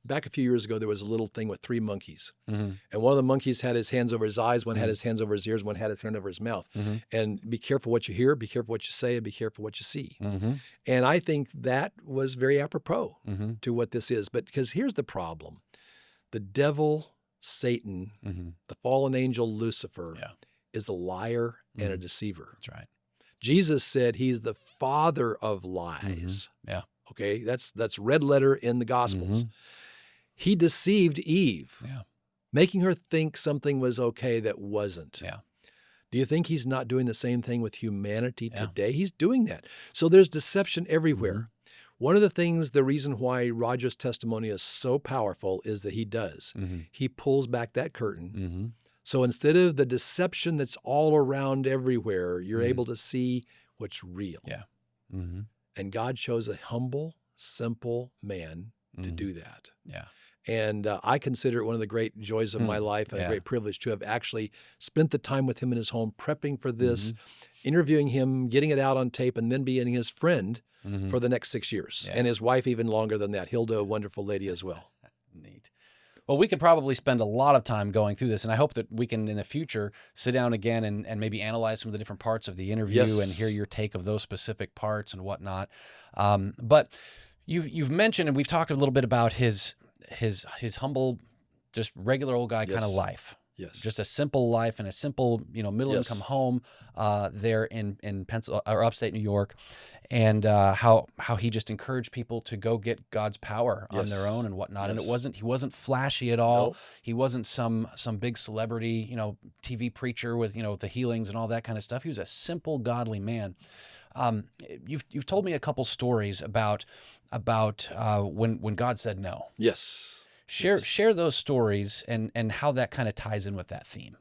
Speaker 2: back a few years ago, there was a little thing with 3 monkeys. And one of the monkeys had his hands over his eyes, one had his hands over his ears, one had his hand over his mouth. And be careful what you hear, be careful what you say, and be careful what you see. And I think that was very apropos to what this is. But because here's the problem. The devil, Satan, the fallen angel Lucifer, is a liar and a deceiver.
Speaker 1: That's right.
Speaker 2: Jesus said he's the father of lies.
Speaker 1: Yeah.
Speaker 2: Okay, that's red letter in the Gospels. He deceived Eve,
Speaker 1: Yeah.
Speaker 2: making her think something was okay that wasn't.
Speaker 1: Yeah.
Speaker 2: Do you think he's not doing the same thing with humanity
Speaker 1: Yeah.
Speaker 2: today? He's doing that. So there's deception everywhere. One of the things, the reason why Roger's testimony is so powerful is that he does. He pulls back that curtain. So instead of the deception that's all around everywhere, you're able to see what's real.
Speaker 1: Yeah.
Speaker 2: And God chose a humble, simple man to do that.
Speaker 1: Yeah.
Speaker 2: And I consider it one of the great joys of my life and a great privilege to have actually spent the time with him in his home, prepping for this, interviewing him, getting it out on tape, and then being his friend for the next 6 years. And his wife even longer than that. Hilda, a wonderful lady as well.
Speaker 1: Neat. Well, we could probably spend a lot of time going through this, and I hope that we can, in the future, sit down again and maybe analyze some of the different parts of the interview and hear your take of those specific parts and whatnot. But you've mentioned, and we've talked a little bit about his humble, just regular old guy kind of life.
Speaker 2: Yes.
Speaker 1: Just a simple life in a simple, middle income home there in Pennsylvania or upstate New York, and how he just encouraged people to go get God's power on their own and whatnot. And he wasn't flashy at all.
Speaker 2: Nope.
Speaker 1: He wasn't some big celebrity, TV preacher with the healings and all that kind of stuff. He was a simple, godly man. You've told me a couple stories about when God said no.
Speaker 2: Yes.
Speaker 1: Share those stories and how that kind of ties in with that theme.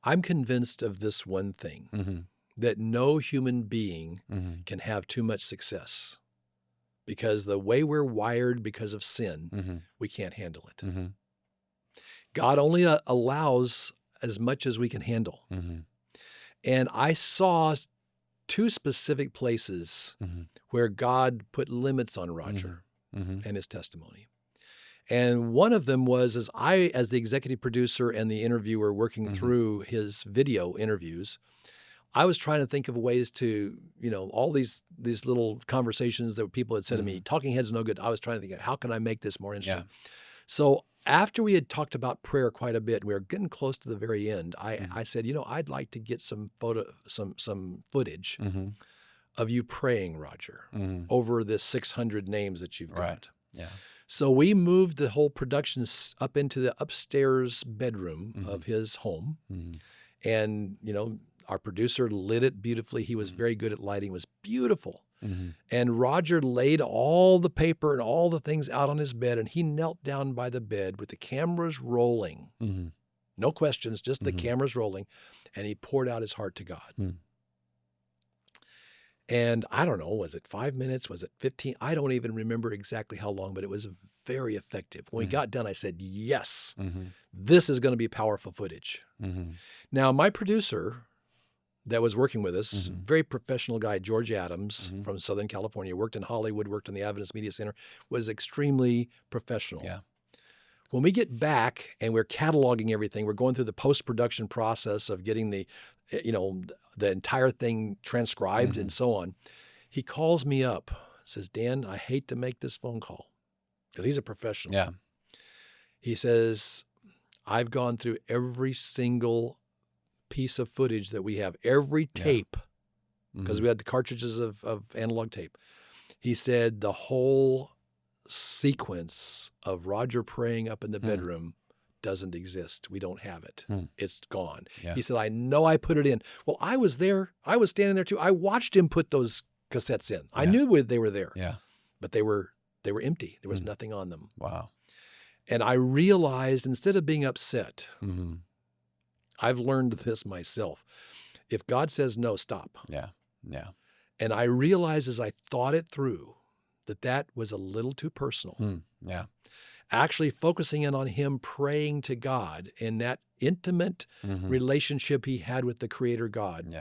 Speaker 2: I'm convinced of this one thing, that no human being can have too much success, because the way we're wired because of sin, we can't handle it. God only allows as much as we can handle. And I saw two specific places where God put limits on Roger and his testimony. And one of them was, as the executive producer and the interviewer working through his video interviews, I was trying to think of ways to, all these little conversations that people had said to me, talking heads no good. I was trying to think of how can I make this more interesting? Yeah. So after we had talked about prayer quite a bit, we were getting close to the very end. I said, I'd like to get some footage of you praying, Roger, over this 600 names that you've got.
Speaker 1: Right. Yeah.
Speaker 2: So we moved the whole production up into the upstairs bedroom of his home. And, our producer lit it beautifully. He was very good at lighting. It was beautiful. And Roger laid all the paper and all the things out on his bed, and he knelt down by the bed with the cameras rolling. No questions, just the cameras rolling. And he poured out his heart to God. And I don't know, was it 5 minutes? Was it 15? I don't even remember exactly how long, but it was very effective. When we got done, I said, yes, this is going to be powerful footage. Now, my producer that was working with us, very professional guy, George Adams from Southern California, worked in Hollywood, worked in the Adventist Media Center, was extremely professional. Yeah. When we get back and we're cataloging everything, we're going through the post-production process of getting the entire thing transcribed and so on. He calls me up, says, Dan, I hate to make this phone call, because he's a professional. Yeah. He says, I've gone through every single piece of footage that we have, every tape, because we had the cartridges of analog tape. He said the whole sequence of Roger praying up in the bedroom doesn't exist. We don't have it. It's gone. Yeah. He said, I know I put it in. Well, I was there. I was standing there too. I watched him put those cassettes in. I knew they were there. Yeah. But they were empty. There was nothing on them. Wow. And I realized, instead of being upset, I've learned this myself. If God says no, stop. Yeah. Yeah. And I realized as I thought it through that was a little too personal. Yeah. Actually focusing in on him praying to God in that intimate relationship he had with the Creator God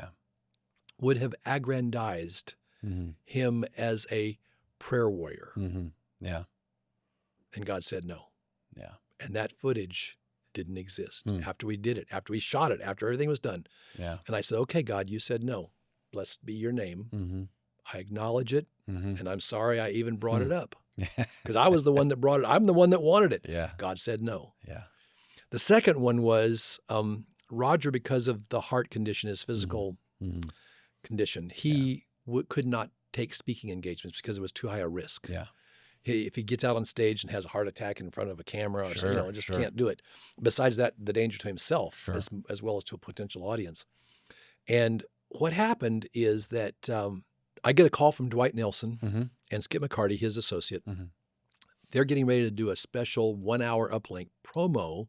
Speaker 2: would have aggrandized him as a prayer warrior. Yeah. And God said no. Yeah. And that footage didn't exist after we did it, after we shot it, after everything was done. Yeah. And I said, okay, God, you said no. Blessed be your name. I acknowledge it, and I'm sorry I even brought it up, because I was the one that brought it. I'm the one that wanted it. Yeah. God said no. Yeah. The second one was Roger, because of the heart condition, his physical condition. He could not take speaking engagements because it was too high a risk.
Speaker 1: Yeah.
Speaker 2: If he gets out on stage and has a heart attack in front of a camera, or
Speaker 1: Sure,
Speaker 2: just
Speaker 1: sure.
Speaker 2: can't do it. Besides that, the danger to himself
Speaker 1: Sure.
Speaker 2: as well as to a potential audience. And what happened is that I get a call from Dwight Nelson and Skip McCarty, his associate. They're getting ready to do a special 1-hour uplink promo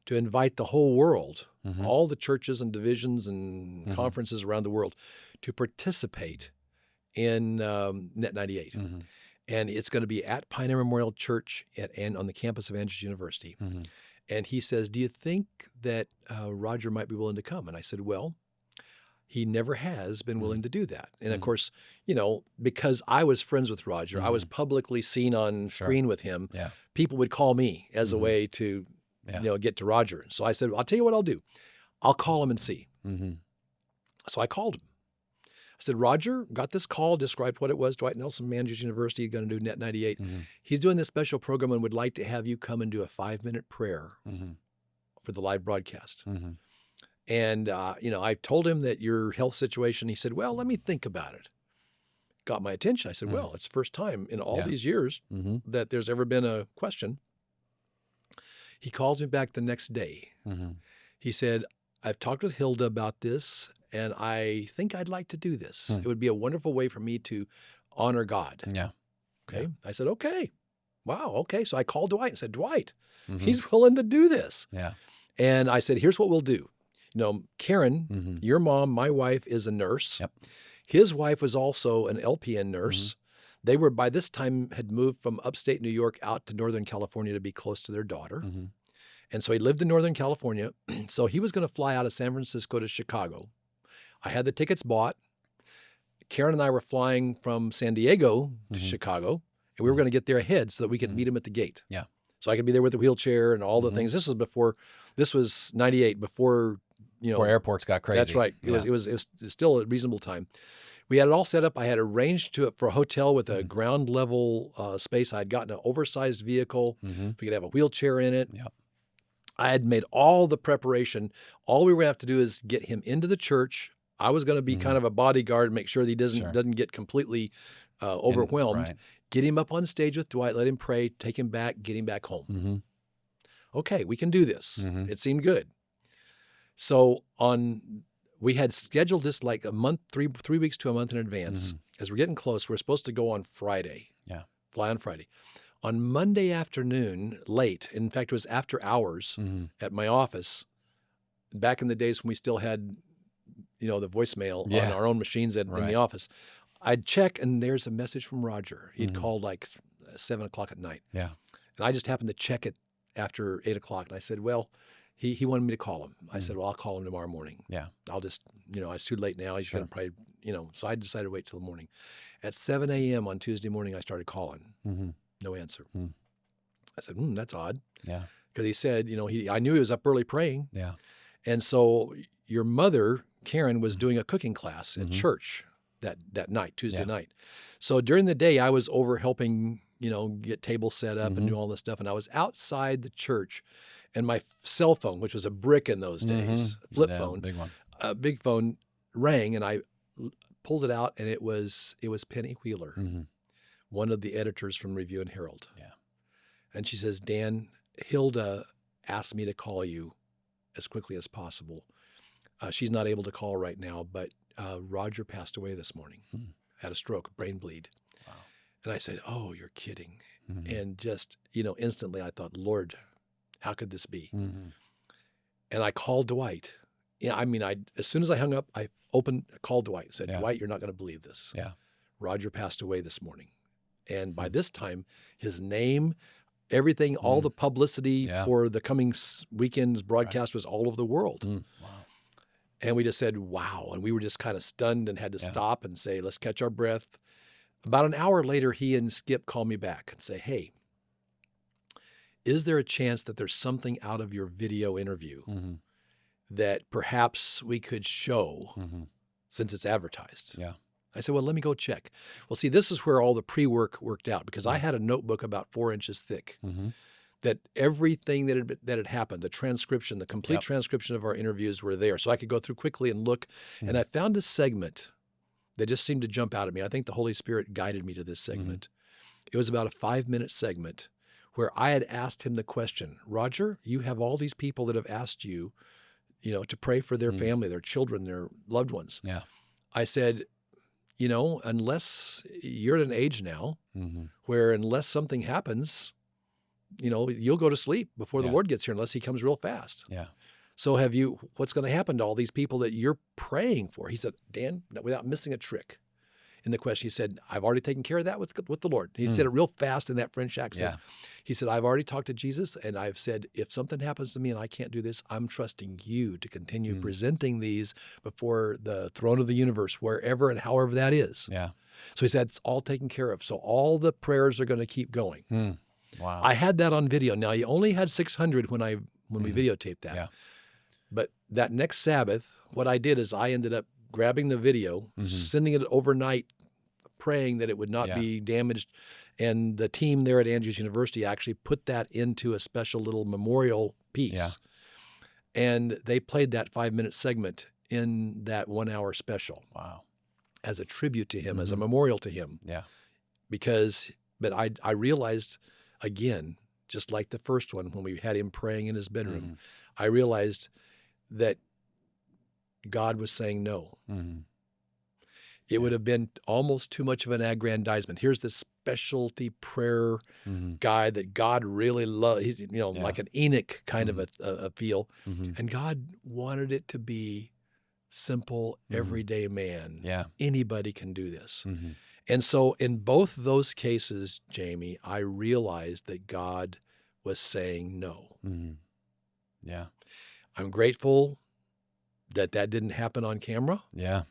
Speaker 2: to invite the whole world, all the churches and divisions and conferences around the world, to participate in Net 98. And it's going to be at Pioneer Memorial Church and on the campus of Andrews University. And he says, do you think that Roger might be willing to come? And I said, well, he never has been willing to do that. And of course, because I was friends with Roger, I was publicly seen on screen with him.
Speaker 1: Yeah.
Speaker 2: People would call me as a way to, get to Roger. So I said, well, I'll tell you what I'll do. I'll call him and see. So I called him. I said, Roger, got this call, described what it was. Dwight Nelson, Andrews University, going to do Net 98. He's doing this special program and would like to have you come and do a 5-minute prayer for the live broadcast. And, I told him that your health situation, he said, well, let me think about it. Got my attention. I said, well, it's the first time in all these years that there's ever been a question. He calls me back the next day. He said, I've talked with Hilda about this, and I think I'd like to do this. It would be a wonderful way for me to honor God.
Speaker 1: Yeah.
Speaker 2: Okay. Yeah. I said, okay. Wow. Okay. So I called Dwight and said, Dwight, he's willing to do this.
Speaker 1: Yeah.
Speaker 2: And I said, here's what we'll do. Karen, your mom, my wife, is a nurse.
Speaker 1: Yep.
Speaker 2: His wife was also an LPN nurse. They were, by this time, had moved from upstate New York out to Northern California to be close to their daughter. And so he lived in Northern California. So he was going to fly out of San Francisco to Chicago. I had the tickets bought. Karen and I were flying from San Diego to Chicago, and we were going to get there ahead so that we could meet him at the gate.
Speaker 1: Yeah.
Speaker 2: So I could be there with the wheelchair and all the things. This was 98, before
Speaker 1: airports got crazy.
Speaker 2: That's right. It was still a reasonable time. We had it all set up. I had arranged for a hotel with a ground level space. I had gotten an oversized vehicle. We could have a wheelchair in it.
Speaker 1: Yep.
Speaker 2: I had made all the preparation. All we were going to have to do is get him into the church. I was going to be kind of a bodyguard, make sure that he doesn't get completely overwhelmed. Get him up on stage with Dwight, let him pray, take him back, get him back home. Okay, we can do this. It seemed good. So we had scheduled this like a month, 3 weeks to a month in advance. As we're getting close, we're supposed to go on Friday. Yeah. Fly on Friday. On Monday afternoon, late, in fact, it was after hours at my office, back in the days when we still had, the voicemail on our own machines in the office, I'd check and there's a message from Roger. He'd called like 7 o'clock at night. Yeah. And I just happened to check it after 8 o'clock. And I said, well, he wanted me to call him. I said, well, I'll call him tomorrow morning. Yeah. I'll just, it's too late now. He's going to probably, so I decided to wait till the morning. At 7 a.m. on Tuesday morning, I started calling. No answer. I said, that's odd. Yeah. Because he said, I knew he was up early praying. Yeah. And so your mother, Karen, was doing a cooking class at church that night, Tuesday night. So during the day, I was over helping, get tables set up and do all this stuff. And I was outside the church, and my cell phone, which was a brick in those days, flip phone, big one, big phone, rang, and I pulled it out, and it was Penny Wheeler, one of the editors from Review and Herald. Yeah. And she says, Dan, Hilda asked me to call you as quickly as possible. She's not able to call right now, but Roger passed away this morning, had a stroke, brain bleed. Wow. And I said, oh, you're kidding. And just, instantly I thought, Lord, how could this be? And I called Dwight. As soon as I hung up, I called Dwight, said, Dwight, you're not going to believe this. Yeah. Roger passed away this morning. And by this time, his name, everything, all the publicity for the coming weekend's broadcast was all over the world. Wow. And we just said, wow. And we were just kind of stunned and had to stop and say, let's catch our breath. About an hour later, he and Skip called me back and say, hey, is there a chance that there's something out of your video interview that perhaps we could show since it's advertised? Yeah. I said, well, let me go check. Well, see, this is where all the pre-work worked out, because I had a notebook about 4 inches thick that everything that had happened, the transcription, the complete
Speaker 1: Yep.
Speaker 2: transcription of our interviews were there. So I could go through quickly and look. And I found a segment that just seemed to jump out at me. I think the Holy Spirit guided me to this segment. It was about a 5-minute segment where I had asked him the question, Roger, you have all these people that have asked you, to pray for their family, their children, their loved ones.
Speaker 1: Yeah.
Speaker 2: I said, unless you're at an age now where unless something happens, you'll go to sleep before the Lord gets here unless he comes real fast.
Speaker 1: Yeah.
Speaker 2: So what's going to happen to all these people that you're praying for? He said, Dan, without missing a trick in the question, he said, I've already taken care of that with the Lord. He said it real fast in that French accent.
Speaker 1: Yeah.
Speaker 2: He said, I've already talked to Jesus, and I've said, if something happens to me and I can't do this, I'm trusting you to continue presenting these before the throne of the universe, wherever and however that is.
Speaker 1: Yeah.
Speaker 2: So he said, it's all taken care of. So all the prayers are going to keep going.
Speaker 1: Wow.
Speaker 2: I had that on video. Now, you only had 600 when we videotaped that.
Speaker 1: Yeah.
Speaker 2: But that next Sabbath, what I did is I ended up grabbing the video, sending it overnight, praying that it would not be damaged. And the team there at Andrews University actually put that into a special little memorial piece. Yeah. And they played that 5-minute segment in that 1-hour special.
Speaker 1: Wow.
Speaker 2: As a tribute to him, as a memorial to him.
Speaker 1: Yeah.
Speaker 2: But I realized, again, just like the first one when we had him praying in his bedroom, I realized that God was saying no. It would have been almost too much of an aggrandizement. Here's this specialty prayer guy that God really loved. He's, like an Enoch kind of a feel. And God wanted it to be simple, everyday man.
Speaker 1: Yeah.
Speaker 2: Anybody can do this. And so in both those cases, Jamie, I realized that God was saying no.
Speaker 1: Yeah.
Speaker 2: I'm grateful that didn't happen on camera.
Speaker 1: Yeah.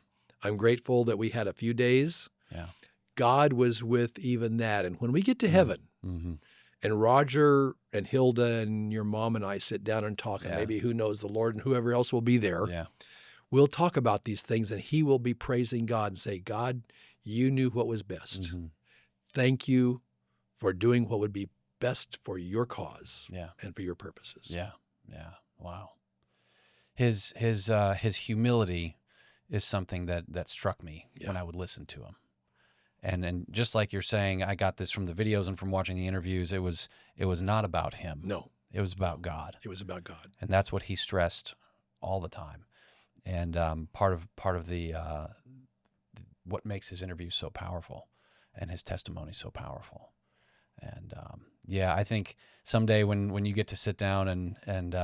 Speaker 2: I'm grateful that we had a few days.
Speaker 1: Yeah.
Speaker 2: God was with even that. And when we get to heaven and Roger and Hilda and your mom and I sit down and talk, and maybe who knows, the Lord and whoever else will be there, we'll talk about these things and he will be praising God and say, God, you knew what was best. Thank you for doing what would be best for your cause and for your purposes.
Speaker 1: Yeah. Yeah. Wow. His humility is something that struck me when I would listen to him. And just like you're saying, I got this from the videos and from watching the interviews. It was not about him.
Speaker 2: No.
Speaker 1: It was about God.
Speaker 2: It was about God.
Speaker 1: And that's what he stressed all the time. And part of the what makes his interviews so powerful and his testimony so powerful. And I think someday when you get to sit down and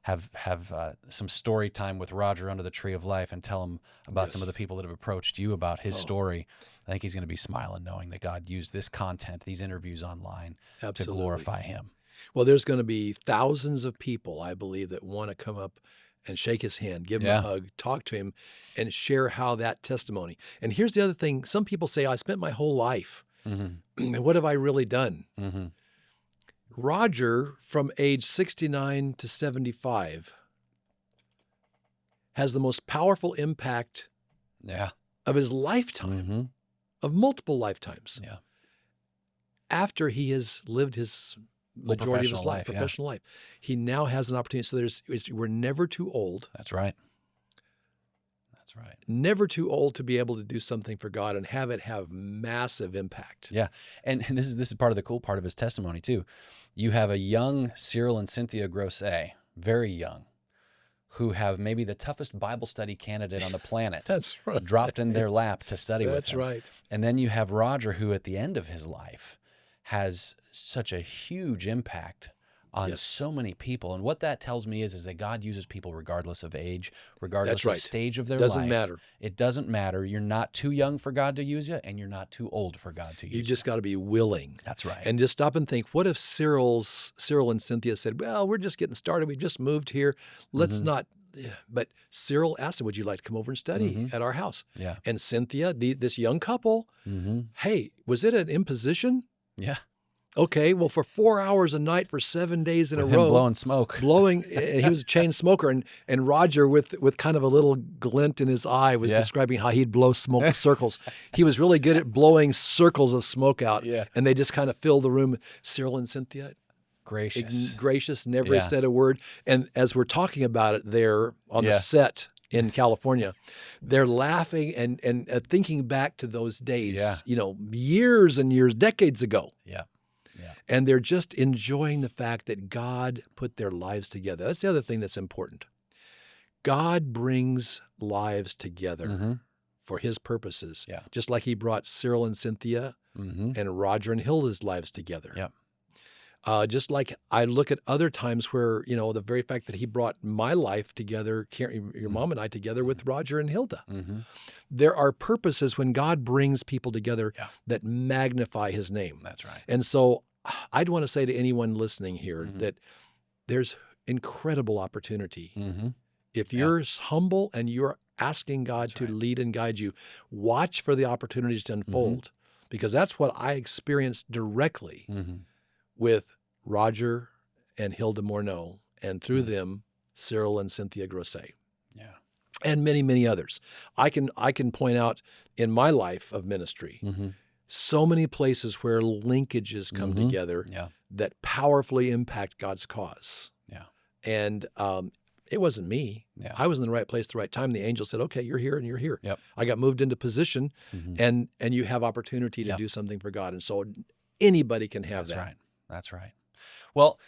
Speaker 1: have some story time with Roger under the tree of life and tell him about some of the people that have approached you about his story, I think he's going to be smiling knowing that God used this content, these interviews online to glorify him.
Speaker 2: Well, there's going to be thousands of people, I believe, that want to come up and shake his hand, give him a hug, talk to him, and share how that testimony. And here's the other thing. Some people say, I spent my whole life. And what have I really done? Roger, from age 69 to 75, has the most powerful impact of his lifetime, of multiple lifetimes, after he has lived his majority of his life, professional life. He now has an opportunity. So we're never too old.
Speaker 1: That's right. That's right.
Speaker 2: Never too old to be able to do something for God and have it have massive impact.
Speaker 1: Yeah. And this is part of the cool part of his testimony too. You have a young Cyril and Cynthia Grosset, very young, who have maybe the toughest Bible study candidate on the planet.
Speaker 2: That's right.
Speaker 1: Dropped in their lap to study with him.
Speaker 2: That's right.
Speaker 1: And then you have Roger, who at the end of his life has such a huge impact on so many people. And what that tells me is that God uses people regardless of age, regardless of stage of their life.
Speaker 2: Doesn't matter. It
Speaker 1: doesn't matter. You're not too young for God to use you, and you're not too old for God to use you.
Speaker 2: You just got to be willing.
Speaker 1: That's right.
Speaker 2: And just stop and think, what if Cyril and Cynthia said, well, we're just getting started. We just moved here. Let's not. Yeah. But Cyril asked him, would you like to come over and study at our house?
Speaker 1: Yeah.
Speaker 2: And Cynthia, this young couple, hey, was it an imposition?
Speaker 1: Yeah.
Speaker 2: Okay, well, for 4 hours a night for 7 days in
Speaker 1: With
Speaker 2: a
Speaker 1: him
Speaker 2: row,
Speaker 1: blowing smoke,
Speaker 2: and he was a chain smoker, and Roger with kind of a little glint in his eye was describing how he'd blow smoke circles. He was really good at blowing circles of smoke out, and they just kind of filled the room. Cyril and Cynthia,
Speaker 1: Gracious.
Speaker 2: gracious, never
Speaker 1: Yeah.
Speaker 2: said a word. And as we're talking about it there on the
Speaker 1: Yeah.
Speaker 2: set in California, they're laughing and thinking back to those days,
Speaker 1: Yeah.
Speaker 2: years and years, decades ago.
Speaker 1: Yeah. Yeah.
Speaker 2: And they're just enjoying the fact that God put their lives together. That's the other thing that's important. God brings lives together
Speaker 1: Mm-hmm.
Speaker 2: for his purposes,
Speaker 1: Yeah.
Speaker 2: just like he brought Cyril and Cynthia
Speaker 1: Mm-hmm.
Speaker 2: and Roger and Hilda's lives together.
Speaker 1: Yep.
Speaker 2: Just like I look at other times where, the very fact that he brought my life together, your mom and I together with Roger and Hilda.
Speaker 1: Mm-hmm.
Speaker 2: There are purposes when God brings people together
Speaker 1: Yeah.
Speaker 2: that magnify his name.
Speaker 1: That's right.
Speaker 2: And so I'd want to say to anyone listening here
Speaker 1: Mhm.
Speaker 2: that there's incredible opportunity.
Speaker 1: Mm-hmm.
Speaker 2: If you're humble and you're asking God
Speaker 1: That's
Speaker 2: to
Speaker 1: right.
Speaker 2: lead and guide you, watch for the opportunities to unfold, because that's what I experienced directly
Speaker 1: Mm-hmm.
Speaker 2: with Roger and Hilda Morneau, and through
Speaker 1: Mm.
Speaker 2: them, Cyril and Cynthia Grosset,
Speaker 1: Yeah.
Speaker 2: and many, many others. I can point out in my life of ministry
Speaker 1: Mm-hmm.
Speaker 2: so many places where linkages come
Speaker 1: Mhm.
Speaker 2: together
Speaker 1: Yeah.
Speaker 2: that powerfully impact God's cause.
Speaker 1: Yeah.
Speaker 2: And it wasn't me.
Speaker 1: Yeah.
Speaker 2: I was in the right place at the right time. The angel said, okay, you're here and you're here.
Speaker 1: Yep.
Speaker 2: I got moved into position,
Speaker 1: Mhm.
Speaker 2: and you have opportunity to
Speaker 1: Yep.
Speaker 2: do something for God. And so anybody can have
Speaker 1: That's
Speaker 2: that.
Speaker 1: right. That's right. Well,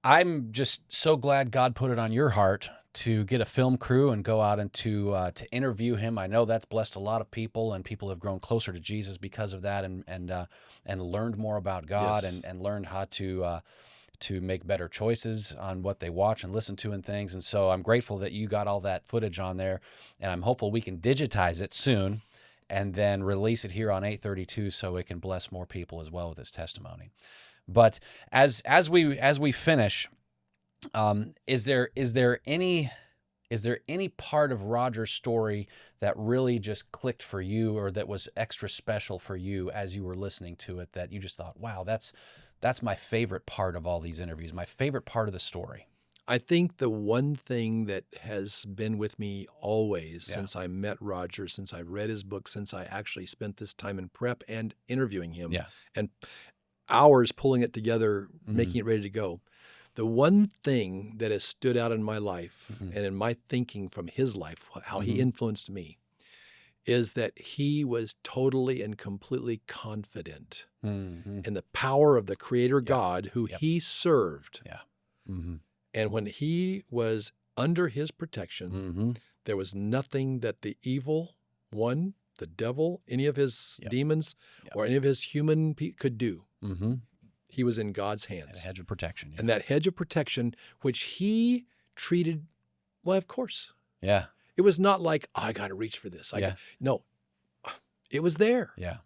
Speaker 1: I'm just so glad God put it on your heart to get a film crew and go out and to interview him. I know that's blessed a lot of people, and people have grown closer to Jesus because of that, and learned more about God,
Speaker 2: Yes.
Speaker 1: and learned how to make better choices on what they watch and listen to and things. And so I'm grateful that you got all that footage on there, and I'm hopeful we can digitize it soon and then release it here on 832 so it can bless more people as well with his testimony. But as we finish, is there any part of Roger's story that really just clicked for you, or that was extra special for you as you were listening to it, that you just thought, wow, that's my favorite part of all these interviews, my favorite part of the story?
Speaker 2: I think the one thing that has been with me always
Speaker 1: Yeah.
Speaker 2: since I met Roger, since I read his book, since I actually spent this time in prep and interviewing him,
Speaker 1: Yeah.
Speaker 2: and hours pulling it together,
Speaker 1: Mhm.
Speaker 2: making it ready to go. The one thing that has stood out in my life
Speaker 1: Mhm.
Speaker 2: and in my thinking from his life, how he
Speaker 1: Mhm.
Speaker 2: influenced me, is that he was totally and completely confident
Speaker 1: Mhm.
Speaker 2: in the power of the Creator God who
Speaker 1: Yep.
Speaker 2: he served.
Speaker 1: Yeah. Mhm.
Speaker 2: And when he was under his protection,
Speaker 1: Mhm.
Speaker 2: there was nothing that the evil one, the devil, any of his
Speaker 1: Yep.
Speaker 2: demons,
Speaker 1: Yep.
Speaker 2: or any of his human could do.
Speaker 1: Mhm.
Speaker 2: He was in God's
Speaker 1: And a
Speaker 2: hands.
Speaker 1: hedge of protection. Yeah.
Speaker 2: And that hedge of protection, which he treated, well, of course.
Speaker 1: Yeah.
Speaker 2: It was not like, oh, I got to reach for this.
Speaker 1: Yeah.
Speaker 2: No, it was there.
Speaker 1: Yeah.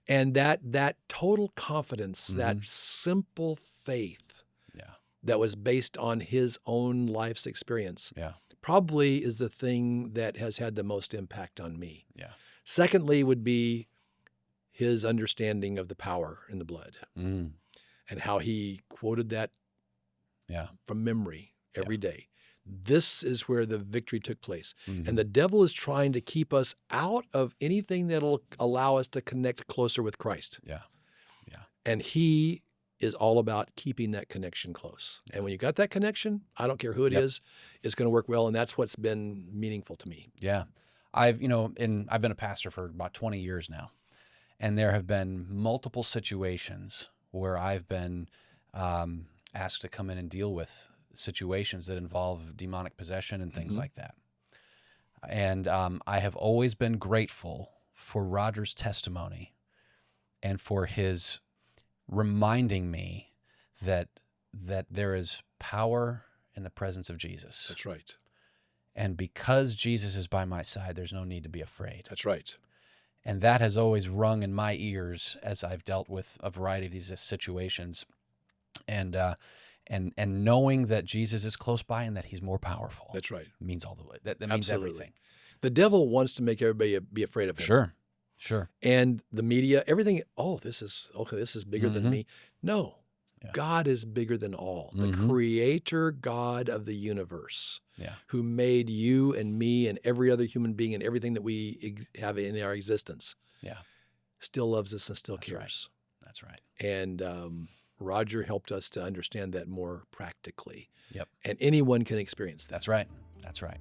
Speaker 2: And that total confidence, that
Speaker 1: Mhm.
Speaker 2: simple faith
Speaker 1: Yeah.
Speaker 2: that was based on his own life's experience,
Speaker 1: Yeah.
Speaker 2: probably is the thing that has had the most impact on me.
Speaker 1: Yeah.
Speaker 2: Secondly would be his understanding of the power in the blood,
Speaker 1: Mm.
Speaker 2: and how he quoted that
Speaker 1: Yeah.
Speaker 2: from memory every day. This is where the victory took place.
Speaker 1: Mhm.
Speaker 2: And the devil is trying to keep us out of anything that'll allow us to connect closer with Christ.
Speaker 1: Yeah. Yeah.
Speaker 2: And he is all about keeping that connection close. And when you got that connection, I don't care who it
Speaker 1: Yep.
Speaker 2: is, it's going to work well. And that's what's been meaningful to me.
Speaker 1: Yeah. I've been a pastor for about 20 years now, and there have been multiple situations where I've been asked to come in and deal with situations that involve demonic possession and things
Speaker 2: Mhm.
Speaker 1: like that. And I have always been grateful for Roger's testimony and for his reminding me that there is power in the presence of Jesus.
Speaker 2: That's right.
Speaker 1: And because Jesus is by my side, there's no need to be afraid.
Speaker 2: That's right.
Speaker 1: And that has always rung in my ears as I've dealt with a variety of these situations. And knowing that Jesus is close by and that he's more powerful.
Speaker 2: That's right.
Speaker 1: Means all the way. That means
Speaker 2: Absolutely.
Speaker 1: everything.
Speaker 2: The devil wants to make everybody be afraid of him.
Speaker 1: Sure. Sure.
Speaker 2: And the media, everything, this is bigger than
Speaker 1: Mhm.
Speaker 2: me. No.
Speaker 1: Yeah.
Speaker 2: God is bigger than all. The
Speaker 1: Mhm.
Speaker 2: creator God of the universe,
Speaker 1: Yeah.
Speaker 2: who made you and me and every other human being and everything that we have in our existence,
Speaker 1: Yeah.
Speaker 2: still loves us and still
Speaker 1: That's right.
Speaker 2: cares.
Speaker 1: That's right.
Speaker 2: And Roger helped us to understand that more practically.
Speaker 1: Yep.
Speaker 2: And anyone can experience that.
Speaker 1: That's right. That's right.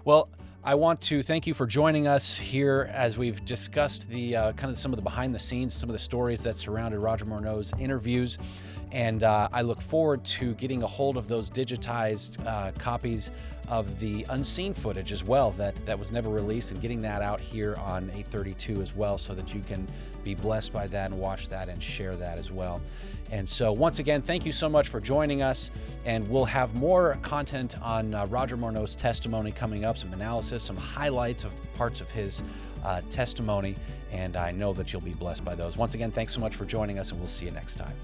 Speaker 1: Well, I want to thank you for joining us here as we've discussed the kind of some of the behind the scenes, some of the stories that surrounded Roger Morneau's interviews. And I look forward to getting a hold of those digitized copies of the unseen footage as well that was never released, and getting that out here on 832 as well, so that you can be blessed by that and watch that and share that as well. And so once again, thank you so much for joining us, and we'll have more content on Roger Morneau's testimony coming up, some analysis, some highlights of parts of his testimony, and I know that you'll be blessed by those. Once again, thanks so much for joining us, and we'll see you next time.